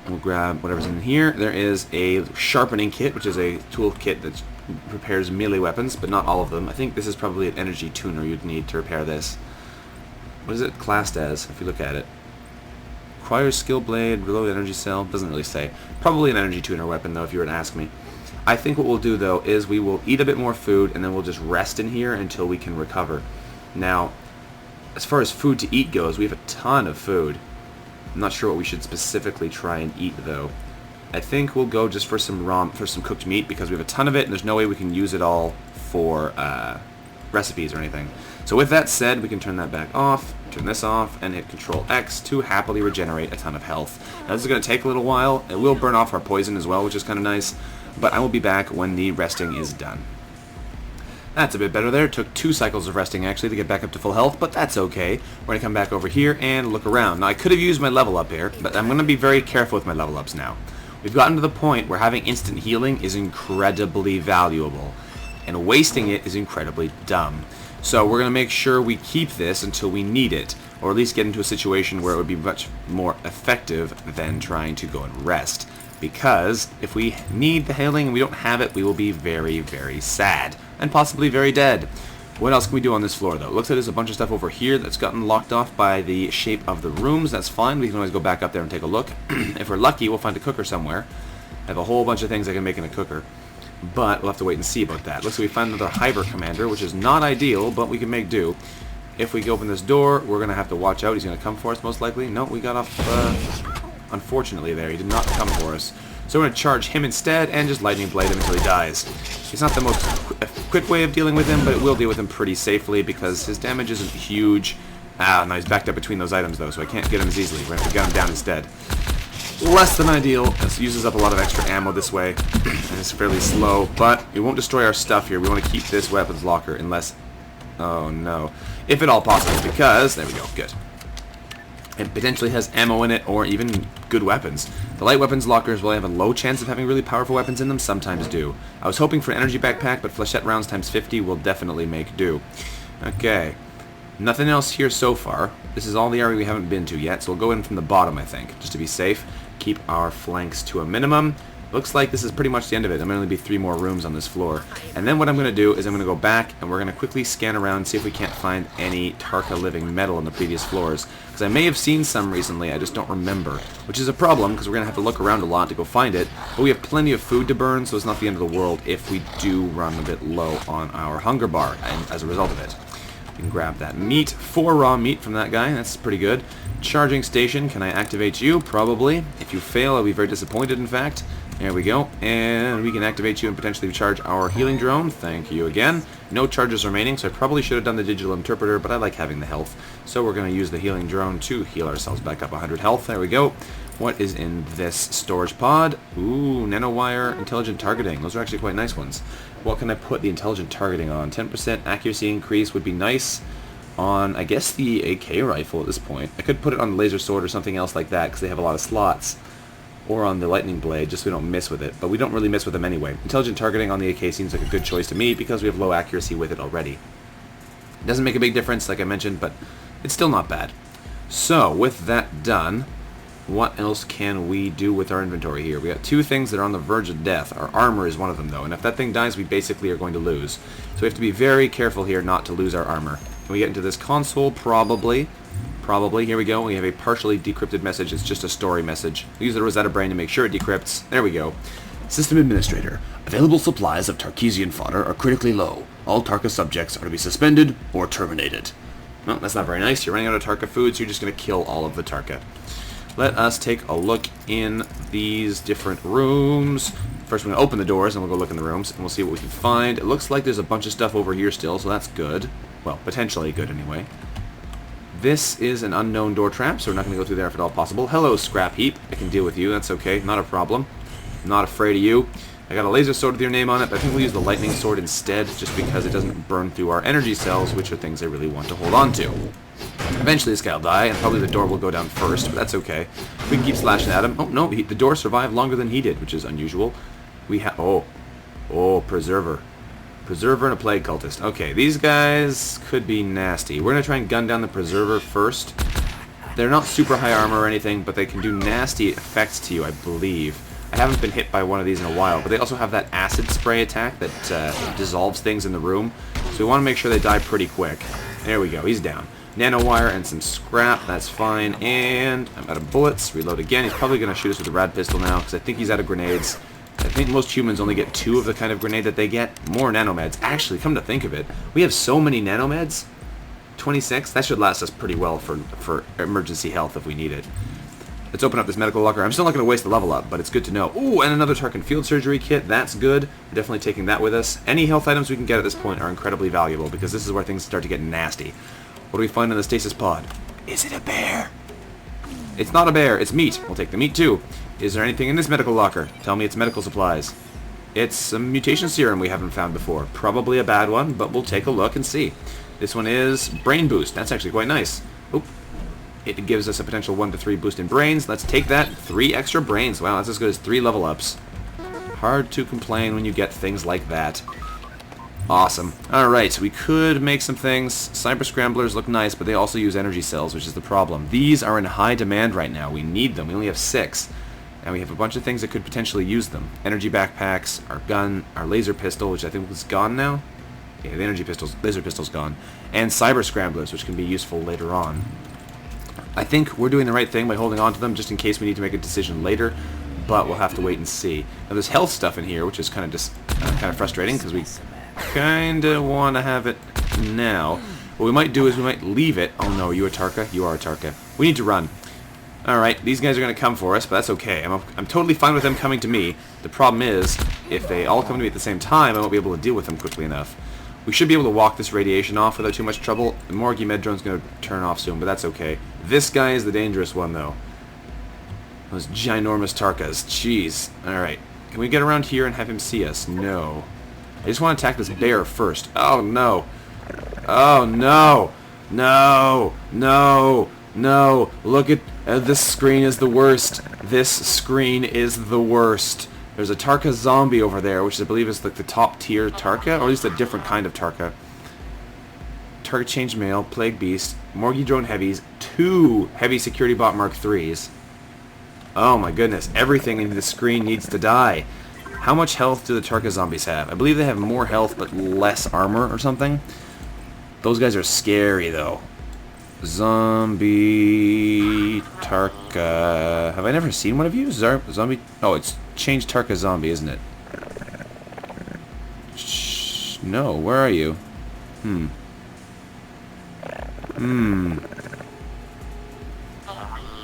We'll grab whatever's in here. There is a sharpening kit, which is a tool kit that repairs melee weapons, but not all of them. I think this is probably an energy tuner you'd need to repair this. What is it classed as, if you look at it? Requires skill blade, reload energy cell, doesn't really say. Probably an energy tuner weapon, though, if you were to ask me. I think what we'll do, though, is we will eat a bit more food, and then we'll just rest in here until we can recover. Now, as far as food to eat goes, we have a ton of food. I'm not sure what we should specifically try and eat, though. I think we'll go just for some cooked meat, because we have a ton of it, and there's no way we can use it all for recipes or anything. So with that said, we can turn that back off, turn this off, and hit Control X to happily regenerate a ton of health. Now this is going to take a little while. It will burn off our poison as well, which is kind of nice, but I will be back when the resting is done. That's a bit better there. It took 2 cycles of resting, actually, to get back up to full health, but that's okay. We're going to come back over here and look around. Now, I could have used my level up here, but I'm going to be very careful with my level ups now. We've gotten to the point where having instant healing is incredibly valuable, and wasting it is incredibly dumb. So we're going to make sure we keep this until we need it, or at least get into a situation where it would be much more effective than trying to go and rest. Because if we need the healing and we don't have it, we will be very, very sad, and possibly very dead. What else can we do on this floor, though? It looks like there's a bunch of stuff over here that's gotten locked off by the shape of the rooms. That's fine. We can always go back up there and take a look. If we're lucky, we'll find a cooker somewhere. I have a whole bunch of things I can make in a cooker, but we'll have to wait and see about that. Looks like we find another Hiver Commander, which is not ideal, but we can make do. If we open this door, we're going to have to watch out. He's going to come for us, most likely. No, we got off, unfortunately there. He did not come for us. So we're going to charge him instead and just lightning blade him until he dies. It's not the most quick way of dealing with him, but it will deal with him pretty safely because his damage isn't huge. Ah, no, he's backed up between those items, though, so I can't get him as easily. We're going to have to get him down instead. Less than ideal. This uses up a lot of extra ammo this way, and it's fairly slow, but it won't destroy our stuff here. We want to keep this weapons locker unless... Oh, no. If at all possible, because... There we go. Good. It potentially has ammo in it, or even good weapons. The light weapons lockers, while they have a low chance of having really powerful weapons in them, sometimes do. I was hoping for an energy backpack, but flechette rounds times 50 will definitely make do. Okay. Nothing else here so far. This is all the area we haven't been to yet, so we'll go in from the bottom, I think, just to be safe. Keep our flanks to a minimum. Looks like this is pretty much the end of it. There may only be 3 more rooms on this floor. And then what I'm going to do is I'm going to go back and we're going to quickly scan around and see if we can't find any Tarka living metal on the previous floors. Because I may have seen some recently, I just don't remember. Which is a problem because we're going to have to look around a lot to go find it. But we have plenty of food to burn, so it's not the end of the world if we do run a bit low on our hunger bar and as a result of it. We can grab that meat, 4 raw meat from that guy, that's pretty good. Charging station, can I activate you? Probably. If you fail, I'll be very disappointed, in fact. There we go, and we can activate you and potentially charge our healing drone. Thank you again. No charges remaining, so I probably should have done the digital interpreter, but I like having the health. So we're going to use the healing drone to heal ourselves back up 100 health. There we go. What is in this storage pod? Ooh, nanowire, intelligent targeting. Those are actually quite nice ones. What can I put the intelligent targeting on? 10% accuracy increase would be nice on, I guess, the AK rifle at this point. I could put it on the laser sword or something else like that, because they have a lot of slots. Or on the lightning blade, just so we don't miss with it. But we don't really miss with them anyway. Intelligent targeting on the AK seems like a good choice to me because we have low accuracy with it already. It doesn't make a big difference, like I mentioned, but it's still not bad. So, with that done, what else can we do with our inventory here? We got 2 things that are on the verge of death. Our armor is one of them, though, and if that thing dies, we basically are going to lose. So we have to be very careful here not to lose our armor. Can we get into this console? Probably. Probably. Here we go. We have a partially decrypted message. It's just a story message. We use the Rosetta Brain to make sure it decrypts. There we go. System Administrator. Available supplies of Tarkesian fodder are critically low. All Tarka subjects are to be suspended or terminated. Well, that's not very nice. You're running out of Tarka food, so you're just going to kill all of the Tarka. Let us take a look in these different rooms. First, we're going to open the doors, and we'll go look in the rooms, and we'll see what we can find. It looks like there's a bunch of stuff over here still, so that's good. Well, potentially good, anyway. This is an unknown door trap, so we're not going to go through there if at all possible. Hello, Scrap Heap. I can deal with you. That's okay. Not a problem. Not afraid of you. I got a laser sword with your name on it, but I think we'll use the lightning sword instead, just because it doesn't burn through our energy cells, which are things I really want to hold on to. Eventually this guy will die, and probably the door will go down first, but that's okay. We can keep slashing at him. Oh, no, the door survived longer than he did, which is unusual. We have... Oh, Preserver. Preserver and a Plague Cultist. Okay, these guys could be nasty. We're going to try and gun down the Preserver first. They're not super high armor or anything, but they can do nasty effects to you, I believe. I haven't been hit by one of these in a while, but they also have that acid spray attack that dissolves things in the room. So we want to make sure they die pretty quick. There we go, he's down. Nanowire and some scrap, that's fine. And I'm out of bullets. Reload again. He's probably going to shoot us with a rad pistol now, because I think he's out of grenades. I think most humans only get 2 of the kind of grenade that they get. More nanomeds. Actually, come to think of it, we have so many nanomeds. 26? That should last us pretty well for emergency health if we need it. Let's open up this medical locker. I'm still not going to waste the level up, but it's good to know. Ooh, and another Tarkin field surgery kit. That's good. We're definitely taking that with us. Any health items we can get at this point are incredibly valuable, because this is where things start to get nasty. What do we find in the stasis pod? Is it a bear? It's not a bear. It's meat. We'll take the meat, too. Is there anything in this medical locker? Tell me it's medical supplies. It's a mutation serum we haven't found before. Probably a bad one, but we'll take a look and see. This one is brain boost. That's actually quite nice. Oop. It gives us a potential 1 to 3 boost in brains. Let's take that. 3 extra brains. Wow, that's as good as 3 level ups. Hard to complain when you get things like that. Awesome. Alright, we could make some things. Cyber Scramblers look nice, but they also use energy cells, which is the problem. These are in high demand right now. We need them. We only have 6. And we have a bunch of things that could potentially use them. Energy backpacks, our gun, our laser pistol, which I think is gone now. Yeah, the laser pistol's gone. And Cyber Scramblers, which can be useful later on. I think we're doing the right thing by holding on to them just in case we need to make a decision later, but we'll have to wait and see. Now there's health stuff in here, which is kind of just kind of frustrating because we kind of want to have it now. What we might do is we might leave it. Oh no, are you a Tarka? You are a Tarka. We need to run. Alright, these guys are going to come for us, but that's okay. I'm totally fine with them coming to me. The problem is, if they all come to me at the same time, I won't be able to deal with them quickly enough. We should be able to walk this radiation off without too much trouble. The Morgie med drone's going to turn off soon, but that's okay. This guy is the dangerous one, though. Those ginormous Tarkas. Jeez. Alright. Can we get around here and have him see us? No. I just want to attack this bear first. Oh, no. Oh, no. No. No. No. Look at... this screen is the worst. This screen is the worst. There's a Tarka zombie over there, which I believe is like the top tier Tarka, or at least a different kind of Tarka. Tarka Change Mail, Plague Beast, Morgie Drone Heavies, 2 Heavy Security Bot Mark 3s. Oh my goodness, everything in the screen needs to die. How much health do the Tarka zombies have? I believe they have more health but less armor or something. Those guys are scary though. Zombie Tarka. Have I never seen one of you? Zombie. Oh, it's Change Tarka Zombie, isn't it? No, where are you?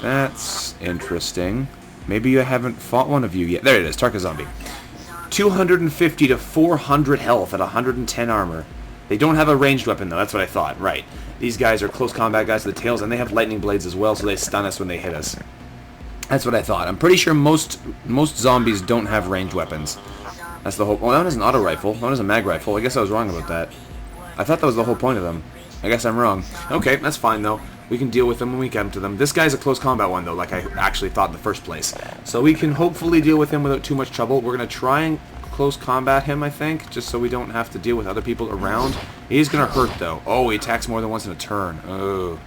That's interesting. Maybe I haven't fought one of you yet. There it is, Tarka Zombie. 250 to 400 health at 110 armor. They don't have a ranged weapon, though. That's what I thought. Right. These guys are close combat guys with the tails, and they have lightning blades as well, so they stun us when they hit us. That's what I thought. I'm pretty sure most zombies don't have ranged weapons. That's the whole... Oh, that one is an auto rifle. That one is a mag rifle. I guess I was wrong about that. I thought that was the whole point of them. I guess I'm wrong. Okay, that's fine, though. We can deal with them when we get to them. This guy's a close combat one, though, like I actually thought in the first place. So we can hopefully deal with him without too much trouble. We're going to try and close combat him, I think, just so we don't have to deal with other people around. He's going to hurt, though. Oh, he attacks more than once in a turn. Oh.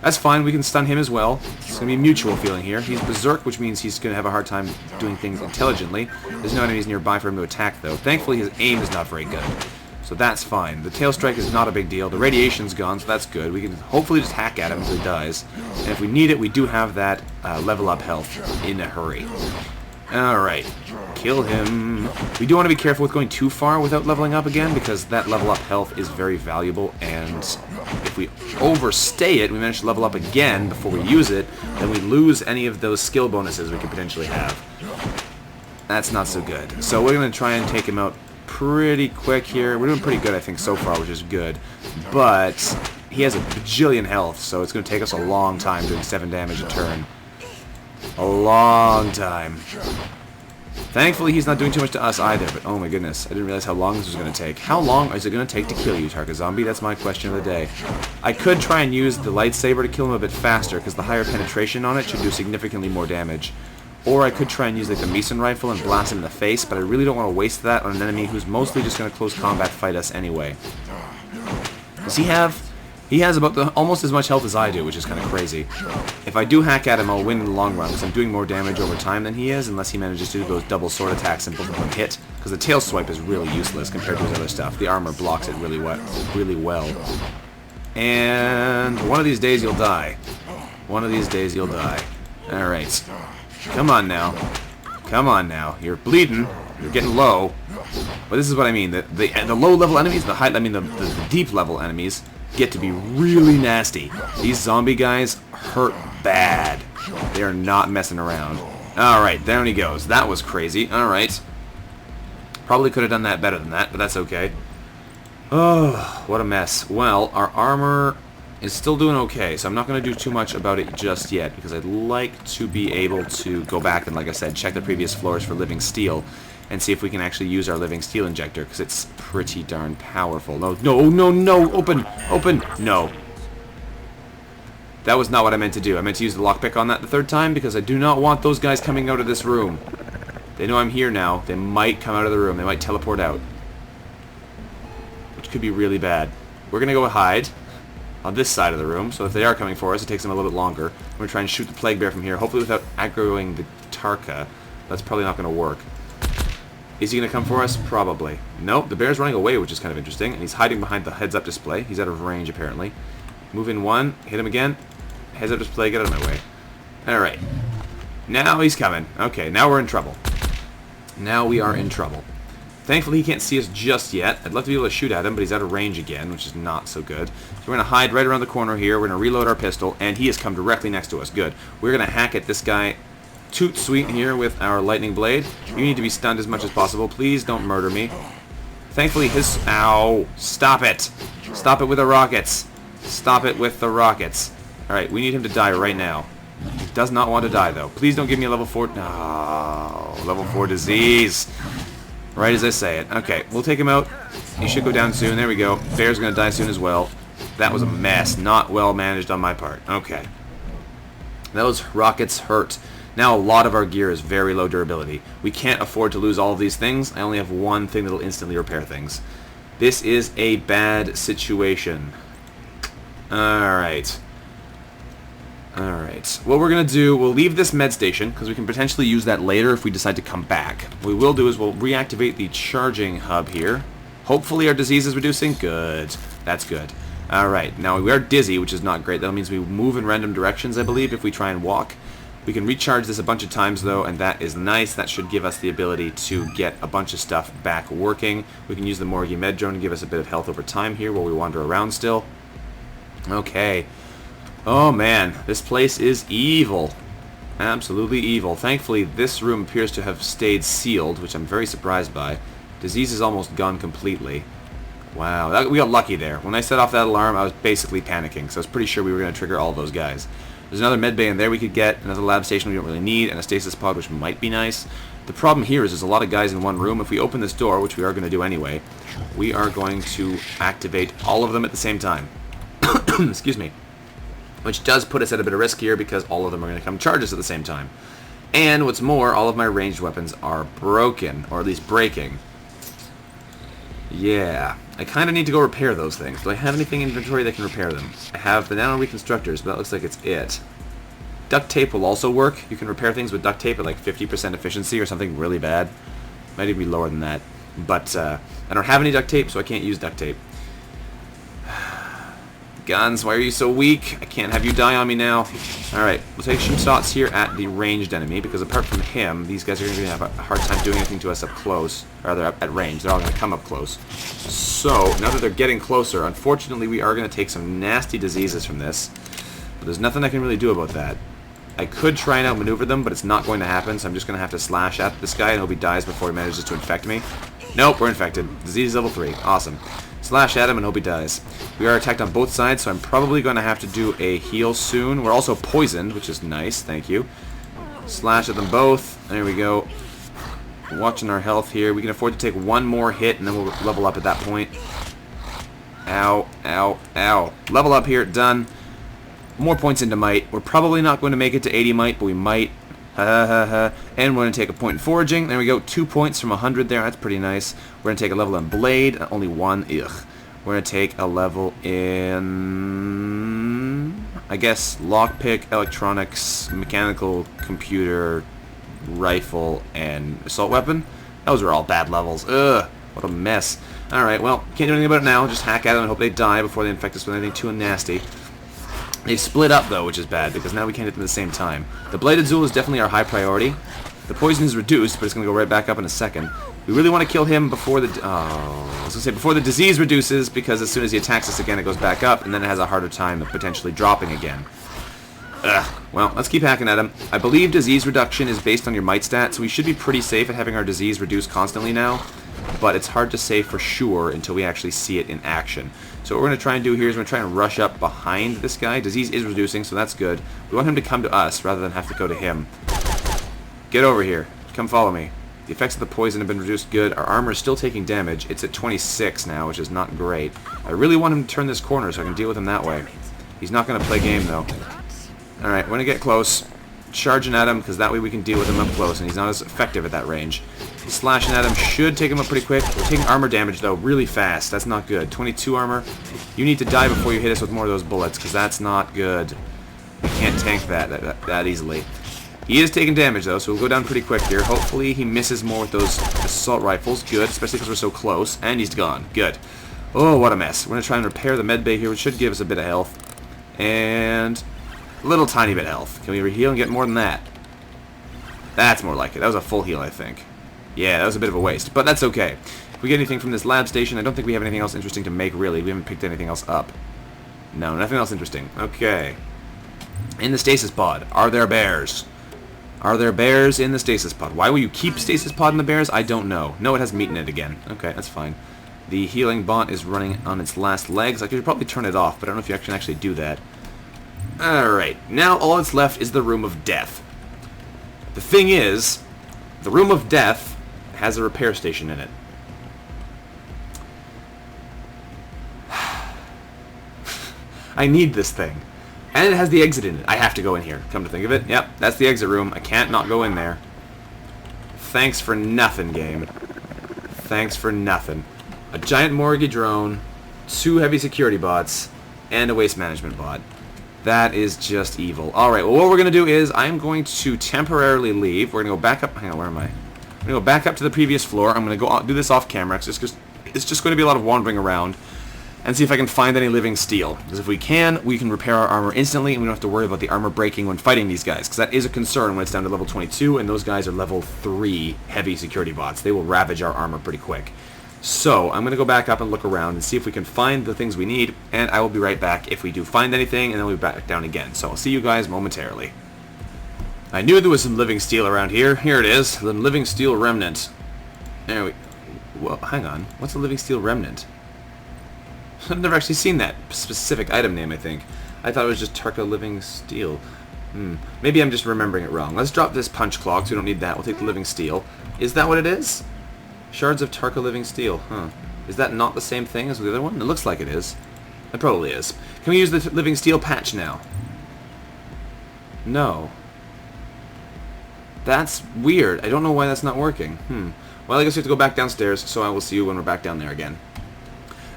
That's fine. We can stun him as well. It's going to be a mutual feeling here. He's berserk, which means he's going to have a hard time doing things intelligently. There's no enemies nearby for him to attack, though. Thankfully, his aim is not very good. So that's fine. The tail strike is not a big deal. The radiation's gone, so that's good. We can hopefully just hack at him until he dies. And if we need it, we do have that level up health in a hurry. Alright. Kill him. We do want to be careful with going too far without leveling up again, because that level up health is very valuable, and if we overstay it, we manage to level up again before we use it, then we lose any of those skill bonuses we could potentially have. That's not so good. So we're going to try and take him out pretty quick here. We're doing pretty good, I think, so far, which is good. But he has a bajillion health, so it's going to take us a long time doing 7 damage a turn. A long time. Thankfully, he's not doing too much to us either, but oh my goodness, I didn't realize how long this was going to take. How long is it going to take to kill you, Tarka Zombie? That's my question of the day. I could try and use the lightsaber to kill him a bit faster, because the higher penetration on it should do significantly more damage. Or I could try and use like the Mason rifle and blast him in the face, but I really don't want to waste that on an enemy who's mostly just going to close combat fight us anyway. Does he have... He has about almost as much health as I do, which is kind of crazy. If I do hack at him, I'll win in the long run, because I'm doing more damage over time than he is, unless he manages to do those double sword attacks and both of them hit. Because the tail swipe is really useless compared to his other stuff. The armor blocks it really well. And one of these days you'll die. One of these days you'll die. Alright. Come on now. Come on now. You're bleeding. You're getting low. But this is what I mean. The low-level enemies, the deep-level enemies, get to be really nasty. These zombie guys hurt bad. They are not messing around. Alright, down he goes. That was crazy. Alright. Probably could have done that better than that, but that's okay. Oh, what a mess. Well, our armor is still doing okay, so I'm not going to do too much about it just yet, because I'd like to be able to go back and, like I said, check the previous floors for living steel, and see if we can actually use our living steel injector, because it's pretty darn powerful. No, no, no, no! Open! Open! No. That was not what I meant to do. I meant to use the lockpick on that the third time, because I do not want those guys coming out of this room. They know I'm here now. They might come out of the room. They might teleport out. Which could be really bad. We're going to go hide on this side of the room, so if they are coming for us, it takes them a little bit longer. I'm going to try and shoot the plague bear from here, hopefully without aggroing the Tarka. That's probably not going to work. Is he going to come for us? Probably. Nope, the bear's running away, which is kind of interesting, and he's hiding behind the heads-up display. He's out of range, apparently. Move in one, hit him again. Heads-up display, get out of my way. Alright. Now he's coming. Okay, now we're in trouble. Now we are in trouble. Thankfully, he can't see us just yet. I'd love to be able to shoot at him, but he's out of range again, which is not so good. So we're going to hide right around the corner here. We're going to reload our pistol, and he has come directly next to us. Good. We're going to hack at this guy toot sweet here with our lightning blade. You need to be stunned as much as possible. Please don't murder me. Thankfully, his... Ow! Stop it! Stop it with the rockets! Stop it with the rockets. Alright, we need him to die right now. He does not want to die, though. Please don't give me a level 4... No, level 4 disease. Right as I say it. Okay, we'll take him out. He should go down soon. There we go. Bear's going to die soon as well. That was a mess. Not well managed on my part. Okay. Those rockets hurt. Now a lot of our gear is very low durability. We can't afford to lose all of these things. I only have one thing that'll instantly repair things. This is a bad situation. Alright. Alright. What we're going to do, we'll leave this med station, because we can potentially use that later if we decide to come back. What we will do is we'll reactivate the charging hub here. Hopefully our disease is reducing. Good. That's good. Alright. Now we are dizzy, which is not great. That means we move in random directions, I believe, if we try and walk. We can recharge this a bunch of times, though, and that is nice. That should give us the ability to get a bunch of stuff back working. We can use the Morgie med drone to give us a bit of health over time here while we wander around still. Okay. Oh man, this place is evil. Absolutely evil. Thankfully, this room appears to have stayed sealed, which I'm very surprised by. Disease is almost gone completely. Wow, we got lucky there. When I set off that alarm, I was basically panicking, so I was pretty sure we were going to trigger all those guys. There's another med bay in there we could get, another lab station we don't really need, and a stasis pod, which might be nice. The problem here is there's a lot of guys in one room. If we open this door, which we are going to do anyway, we are going to activate all of them at the same time. Excuse me. Which does put us at a bit of risk here because all of them are going to come charge us at the same time. And what's more, all of my ranged weapons are broken, or at least breaking. Yeah, I kind of need to go repair those things. Do I have anything in inventory that can repair them? I have the nano reconstructors, but that looks like it's it. Duct tape will also work. You can repair things with duct tape at like 50% efficiency or something really bad. Might even be lower than that. But I don't have any duct tape, so I can't use duct tape. Guns, why are you so weak? I can't have you die on me now. Alright, we'll take some shots here at the ranged enemy, because apart from him, these guys are going to have a hard time doing anything to us up close. Or rather, at range. They're all going to come up close. So, now that they're getting closer, unfortunately we are going to take some nasty diseases from this. But there's nothing I can really do about that. I could try and outmaneuver them, but it's not going to happen, so I'm just going to have to slash at this guy and hope he dies before he manages to infect me. Nope, we're infected. Disease level 3. Awesome. Slash at him and hope he dies. We are attacked on both sides, so I'm probably going to have to do a heal soon. We're also poisoned, which is nice. Thank you. Slash at them both. There we go. Watching our health here. We can afford to take one more hit, and then we'll level up at that point. Ow, ow, ow. Level up here. Done. More points into might. We're probably not going to make it to 80 might, but we might. Ha ha ha. And we're going to take a point in foraging. There we go. 2 points from 100 there. That's pretty nice. We're going to take a level in blade. Only 1. Ugh. We're going to take a level in, I guess, lockpick, electronics, mechanical, computer, rifle, and assault weapon. Those are all bad levels. Ugh. What a mess. Alright, well, can't do anything about it now. Just hack at them and hope they die before they infect us with anything too nasty. They've split up, though, which is bad, because now we can't hit them at the same time. The Bladed Zool is definitely our high priority. The poison is reduced, but it's going to go right back up in a second. We really want to kill him before the... I was going to say before the disease reduces, because as soon as he attacks us again, it goes back up, and then it has a harder time of potentially dropping again. Ugh. Well, let's keep hacking at him. I believe disease reduction is based on your might stat, so we should be pretty safe at having our disease reduced constantly now. But it's hard to say for sure until we actually see it in action. So what we're going to try and do here is we're going to try and rush up behind this guy. Disease is reducing, so that's good. We want him to come to us rather than have to go to him. Get over here. Come follow me. The effects of the poison have been reduced good. Our armor is still taking damage. It's at 26 now, which is not great. I really want him to turn this corner so I can deal with him that way. He's not going to play game, though. Alright, we're going to get close. Charging at him, because that way we can deal with him up close, and he's not as effective at that range. Slashing at him should take him up pretty quick. We're taking armor damage, though, really fast. That's not good. 22 armor. You need to die before you hit us with more of those bullets, because that's not good. We can't tank that easily. He is taking damage, though, so we'll go down pretty quick here. Hopefully he misses more with those assault rifles. Good, especially because we're so close. And he's gone. Good. Oh, what a mess. We're going to try and repair the med bay here, which should give us a bit of health. And a little tiny bit of health. Can we reheal and get more than that? That's more like it. That was a full heal, I think. Yeah, that was a bit of a waste, but that's okay. If we get anything from this lab station, I don't think we have anything else interesting to make, really. We haven't picked anything else up. No, nothing else interesting. Okay. In the stasis pod, are there bears? Are there bears in the stasis pod? Why will you keep stasis pod in the bears? I don't know. No, it has meat in it again. Okay, that's fine. The healing bot is running on its last legs. I could probably turn it off, but I don't know if you can actually do that. Alright, now all that's left is the Room of Death. The thing is, the Room of Death has a repair station in it. I need this thing. And it has the exit in it. I have to go in here, come to think of it. Yep, that's the exit room. I can't not go in there. Thanks for nothing, game. Thanks for nothing. A giant mortgage drone, 2 heavy security bots, and a waste management bot. That is just evil. Alright, well what we're going to do is I'm going to temporarily leave. We're going to go back up. Hang on, where am I? I'm going to go back up to the previous floor. I'm going to go do this off camera. It's just going to be a lot of wandering around and see if I can find any living steel. Because if we can repair our armor instantly and we don't have to worry about the armor breaking when fighting these guys. Because that is a concern when it's down to level 22 and those guys are level 3 heavy security bots. They will ravage our armor pretty quick. So, I'm going to go back up and look around and see if we can find the things we need, and I will be right back if we do find anything, and then we'll be back down again. So, I'll see you guys momentarily. I knew there was some living steel around here. Here it is, the living steel remnant. There we... Well, hang on. What's a living steel remnant? I've never actually seen that specific item name, I think. I thought it was just Tarka living steel. Maybe I'm just remembering it wrong. Let's drop this punch clog, so we don't need that. We'll take the living steel. Is that what it is? Shards of Tarka living steel. Huh. Is that not the same thing as the other one? It looks like it is. It probably is. Can we use the living steel patch now? No. That's weird. I don't know why that's not working. Well, I guess we have to go back downstairs, so I will see you when we're back down there again.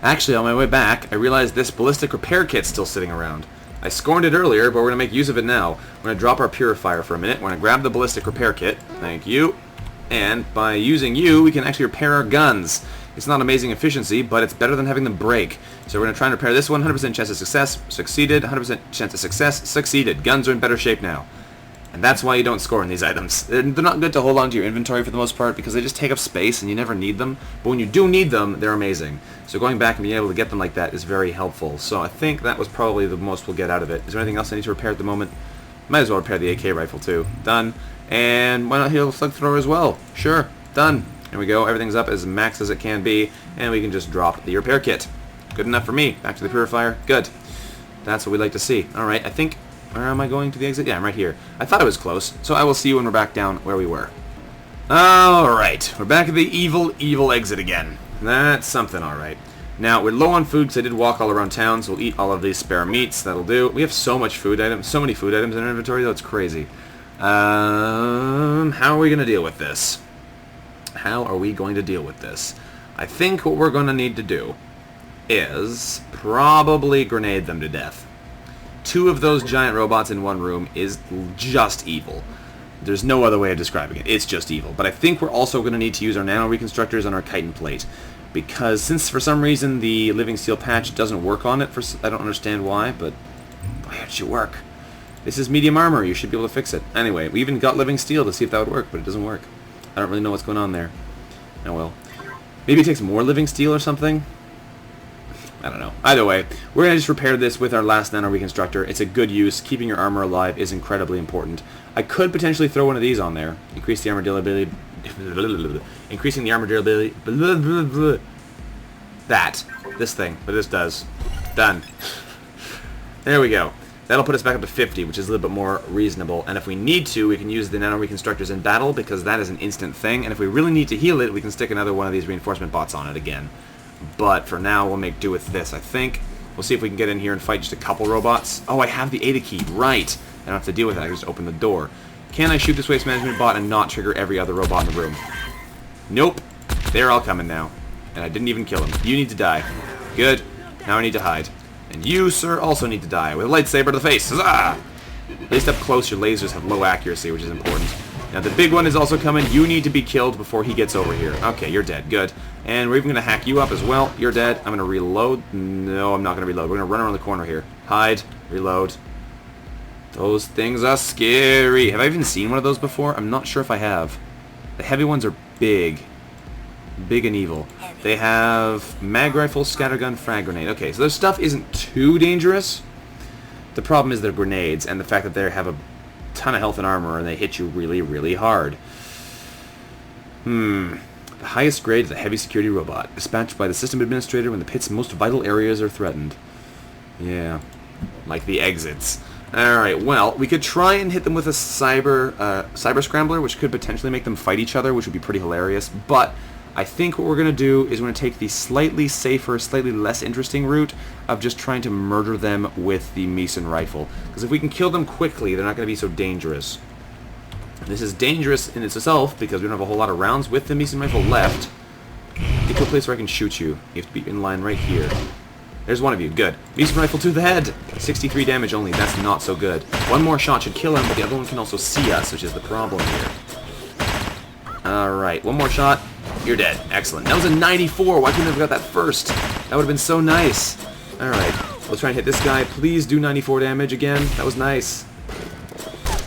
Actually, on my way back, I realized this ballistic repair kit's still sitting around. I scorned it earlier, but we're going to make use of it now. We're going to drop our purifier for a minute. We're going to grab the ballistic repair kit. Thank you. And by using you, we can actually repair our guns. It's not amazing efficiency, but it's better than having them break. So we're going to try and repair this one. 100% chance of success. Succeeded. 100% chance of success. Succeeded. Guns are in better shape now. And that's why you don't score in these items. They're not good to hold on to your inventory for the most part because they just take up space and you never need them. But when you do need them, they're amazing. So going back and being able to get them like that is very helpful. So I think that was probably the most we'll get out of it. Is there anything else I need to repair at the moment? Might as well repair the AK rifle too. Done. And why not heal the slug thrower as well? Sure. Done. There we go. Everything's up as max as it can be. And we can just drop the repair kit. Good enough for me. Back to the purifier. Good. That's what we like to see. Alright, I think... Where am I going to the exit? Yeah, I'm right here. I thought it was close. So I will see you when we're back down where we were. Alright. We're back at the evil exit again. That's something, alright. Now, we're low on food because I did walk all around town, so we'll eat all of these spare meats. That'll do. We have so much food items. So many food items in our inventory, though. It's crazy. How are we going to deal with this? How are we going to deal with this? I think what we're going to need to do is probably grenade them to death. 2 of those giant robots in one room is just evil. There's no other way of describing it. It's just evil. But I think we're also going to need to use our nano reconstructors on our chitin plate. Because since for some reason the living steel patch doesn't work on it, I don't understand why, but boy, it should work. This is medium armor. You should be able to fix it. Anyway, we even got living steel to see if that would work, but it doesn't work. I don't really know what's going on there. Oh well. Maybe it takes more living steel or something? I don't know. Either way, we're going to just repair this with our last nano reconstructor. It's a good use. Keeping your armor alive is incredibly important. I could potentially throw one of these on there. Increase the armor durability. Increasing the armor durability. This thing. What this does. Done. There we go. That'll put us back up to 50, which is a little bit more reasonable. And if we need to, we can use the nano reconstructors in battle, because that is an instant thing. And if we really need to heal it, we can stick another one of these reinforcement bots on it again. But for now, we'll make do with this, I think. We'll see if we can get in here and fight just a couple robots. Oh, I have the ADA key. Right. I don't have to deal with that. I can just open the door. Can I shoot this waste management bot and not trigger every other robot in the room? Nope. They're all coming now. And I didn't even kill him. You need to die. Good. Now I need to hide. And you, sir, also need to die with a lightsaber to the face. Huzzah! At least up close, your lasers have low accuracy, which is important. Now, the big one is also coming. You need to be killed before he gets over here. Okay, you're dead. Good. And we're even going to hack you up as well. You're dead. I'm going to reload. No, I'm not going to reload. We're going to run around the corner here. Hide. Reload. Those things are scary. Have I even seen one of those before? I'm not sure if I have. The heavy ones are big. Big and evil. They have mag rifle, scattergun, frag grenade. Okay, so their stuff isn't too dangerous. The problem is their grenades and the fact that they have a ton of health and armor and they hit you really, really hard. The highest grade is a heavy security robot, dispatched by the system administrator when the pit's most vital areas are threatened. Yeah, like the exits. Alright, well, we could try and hit them with a cyber scrambler, which could potentially make them fight each other, which would be pretty hilarious, but I think what we're going to do is we're going to take the slightly safer, slightly less interesting route of just trying to murder them with the Meson rifle. Because if we can kill them quickly, they're not going to be so dangerous. This is dangerous in itself because we don't have a whole lot of rounds with the Meson rifle left. Get to a place where I can shoot you. You have to be in line right here. There's one of you. Good. Meson rifle to the head. 63 damage only. That's not so good. One more shot should kill him, but the other one can also see us, which is the problem here. Alright, one more shot. You're dead. Excellent. That was a 94. Why couldn't I have got that first? That would have been so nice. Alright. Let's try and hit this guy. Please do 94 damage again. That was nice.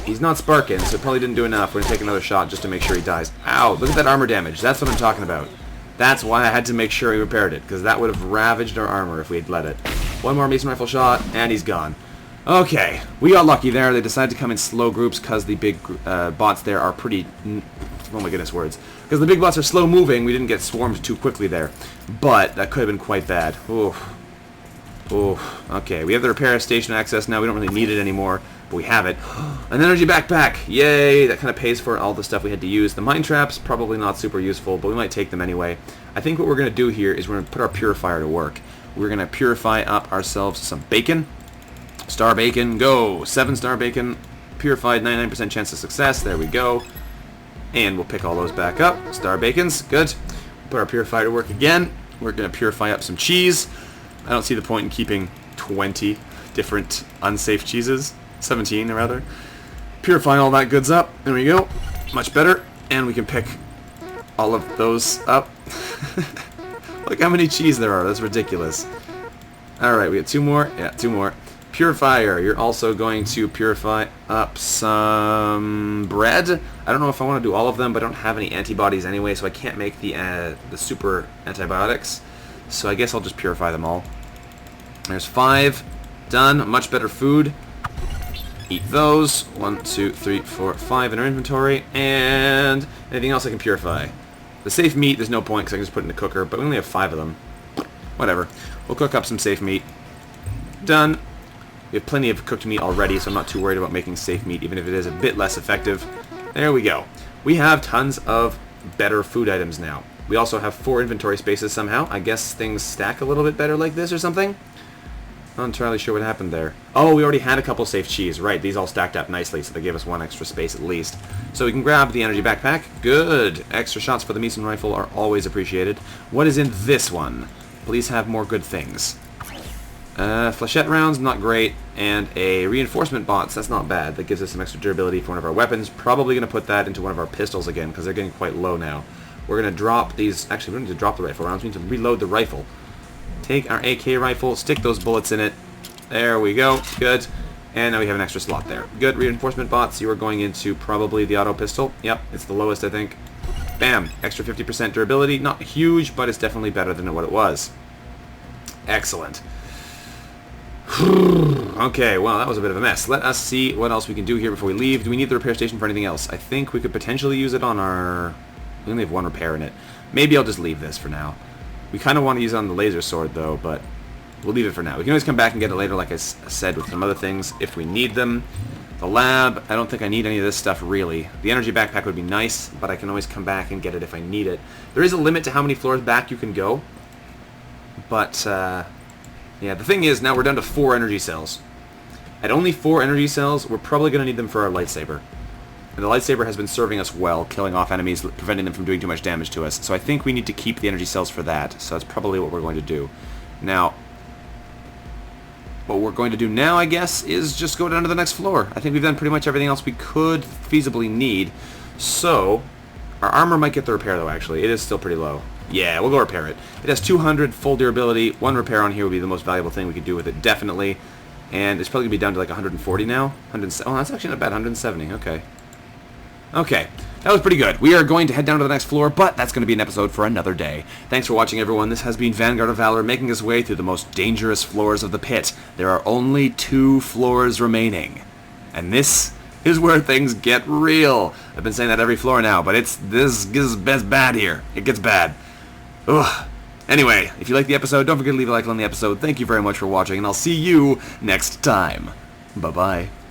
He's not sparking, so it probably didn't do enough. We're going to take another shot just to make sure he dies. Ow! Look at that armor damage. That's what I'm talking about. That's why I had to make sure he repaired it, because that would have ravaged our armor if we had let it. One more Meson rifle shot, and he's gone. Okay. We got lucky there. They decided to come in slow groups because the big bots there are pretty... Oh my goodness, words. Because the big bots are slow moving, we didn't get swarmed too quickly there. But that could have been quite bad. Oof. Oof. Okay, we have the repair station access now. We don't really need it anymore, but we have it. An energy backpack! Yay! That kind of pays for all the stuff we had to use. The mine traps, probably not super useful, but we might take them anyway. I think what we're going to do here is we're going to put our purifier to work. We're going to purify up ourselves some bacon. Star bacon, go! 7-star bacon. Purified, 99% chance of success. There we go. And we'll pick all those back up. Star bacons, good. Put our purifier to work again. We're going to purify up some cheese. I don't see the point in keeping 20 different unsafe cheeses. 17, rather. Purify all that goods up. There we go. Much better. And we can pick all of those up. Look how many cheese there are. That's ridiculous. Alright, we got 2 more. Yeah, 2 more. Purifier, you're also going to purify up some bread. I don't know if I want to do all of them, but I don't have any antibodies anyway, so I can't make the super antibiotics. So I guess I'll just purify them all. There's 5. Done. Much better food. Eat those. 1, 2, 3, 4, 5 in our inventory. And anything else I can purify. The safe meat, there's no point because I can just put it in the cooker, but we only have 5 of them. Whatever. We'll cook up some safe meat. Done. We have plenty of cooked meat already, so I'm not too worried about making safe meat, even if it is a bit less effective. There we go. We have tons of better food items now. We also have 4 inventory spaces somehow. I guess things stack a little bit better like this or something. Not entirely sure what happened there. Oh, we already had a couple safe cheese. Right, these all stacked up nicely, so they gave us 1 extra space at least. So we can grab the energy backpack. Good. Extra shots for the Meson rifle are always appreciated. What is in this one? Please have more good things. Flechette rounds, not great, and a reinforcement bots, that's not bad. That gives us some extra durability for one of our weapons. Probably going to put that into one of our pistols again, because they're getting quite low now. We're going to drop these, actually we don't need to drop the rifle rounds, we need to reload the rifle. Take our AK rifle, stick those bullets in it. There we go, good. And now we have an extra slot there. Good, reinforcement bots, you are going into probably the auto pistol. Yep, it's the lowest I think. Bam, extra 50% durability, not huge, but it's definitely better than what it was. Excellent. Okay, well, that was a bit of a mess. Let us see what else we can do here before we leave. Do we need the repair station for anything else? I think we could potentially use it on our... We only have one repair in it. Maybe I'll just leave this for now. We kind of want to use it on the laser sword, though, but we'll leave it for now. We can always come back and get it later, like I said, with some other things if we need them. The lab, I don't think I need any of this stuff, really. The energy backpack would be nice, but I can always come back and get it if I need it. There is a limit to how many floors back you can go, but... yeah, the thing is, now we're down to 4 energy cells. At only 4 energy cells, we're probably going to need them for our lightsaber. And the lightsaber has been serving us well, killing off enemies, preventing them from doing too much damage to us. So I think we need to keep the energy cells for that. So that's probably what we're going to do. Now, what we're going to do now, I guess, is just go down to the next floor. I think we've done pretty much everything else we could feasibly need. So, our armor might get the repair, though, actually. It is still pretty low. Yeah, we'll go repair it. It has 200 full durability. 1 repair on here would be the most valuable thing we could do with it, definitely. And it's probably going to be down to like 140 now. 100, oh, that's actually not bad. 170. Okay. Okay. That was pretty good. We are going to head down to the next floor, but that's going to be an episode for another day. Thanks for watching, everyone. This has been Vanguard of Valor making his way through the most dangerous floors of the pit. There are only 2 floors remaining. And this is where things get real. I've been saying that every floor now, but this gets bad here. It gets bad. Ugh. Anyway, if you liked the episode, don't forget to leave a like on the episode. Thank you very much for watching, and I'll see you next time. Bye-bye.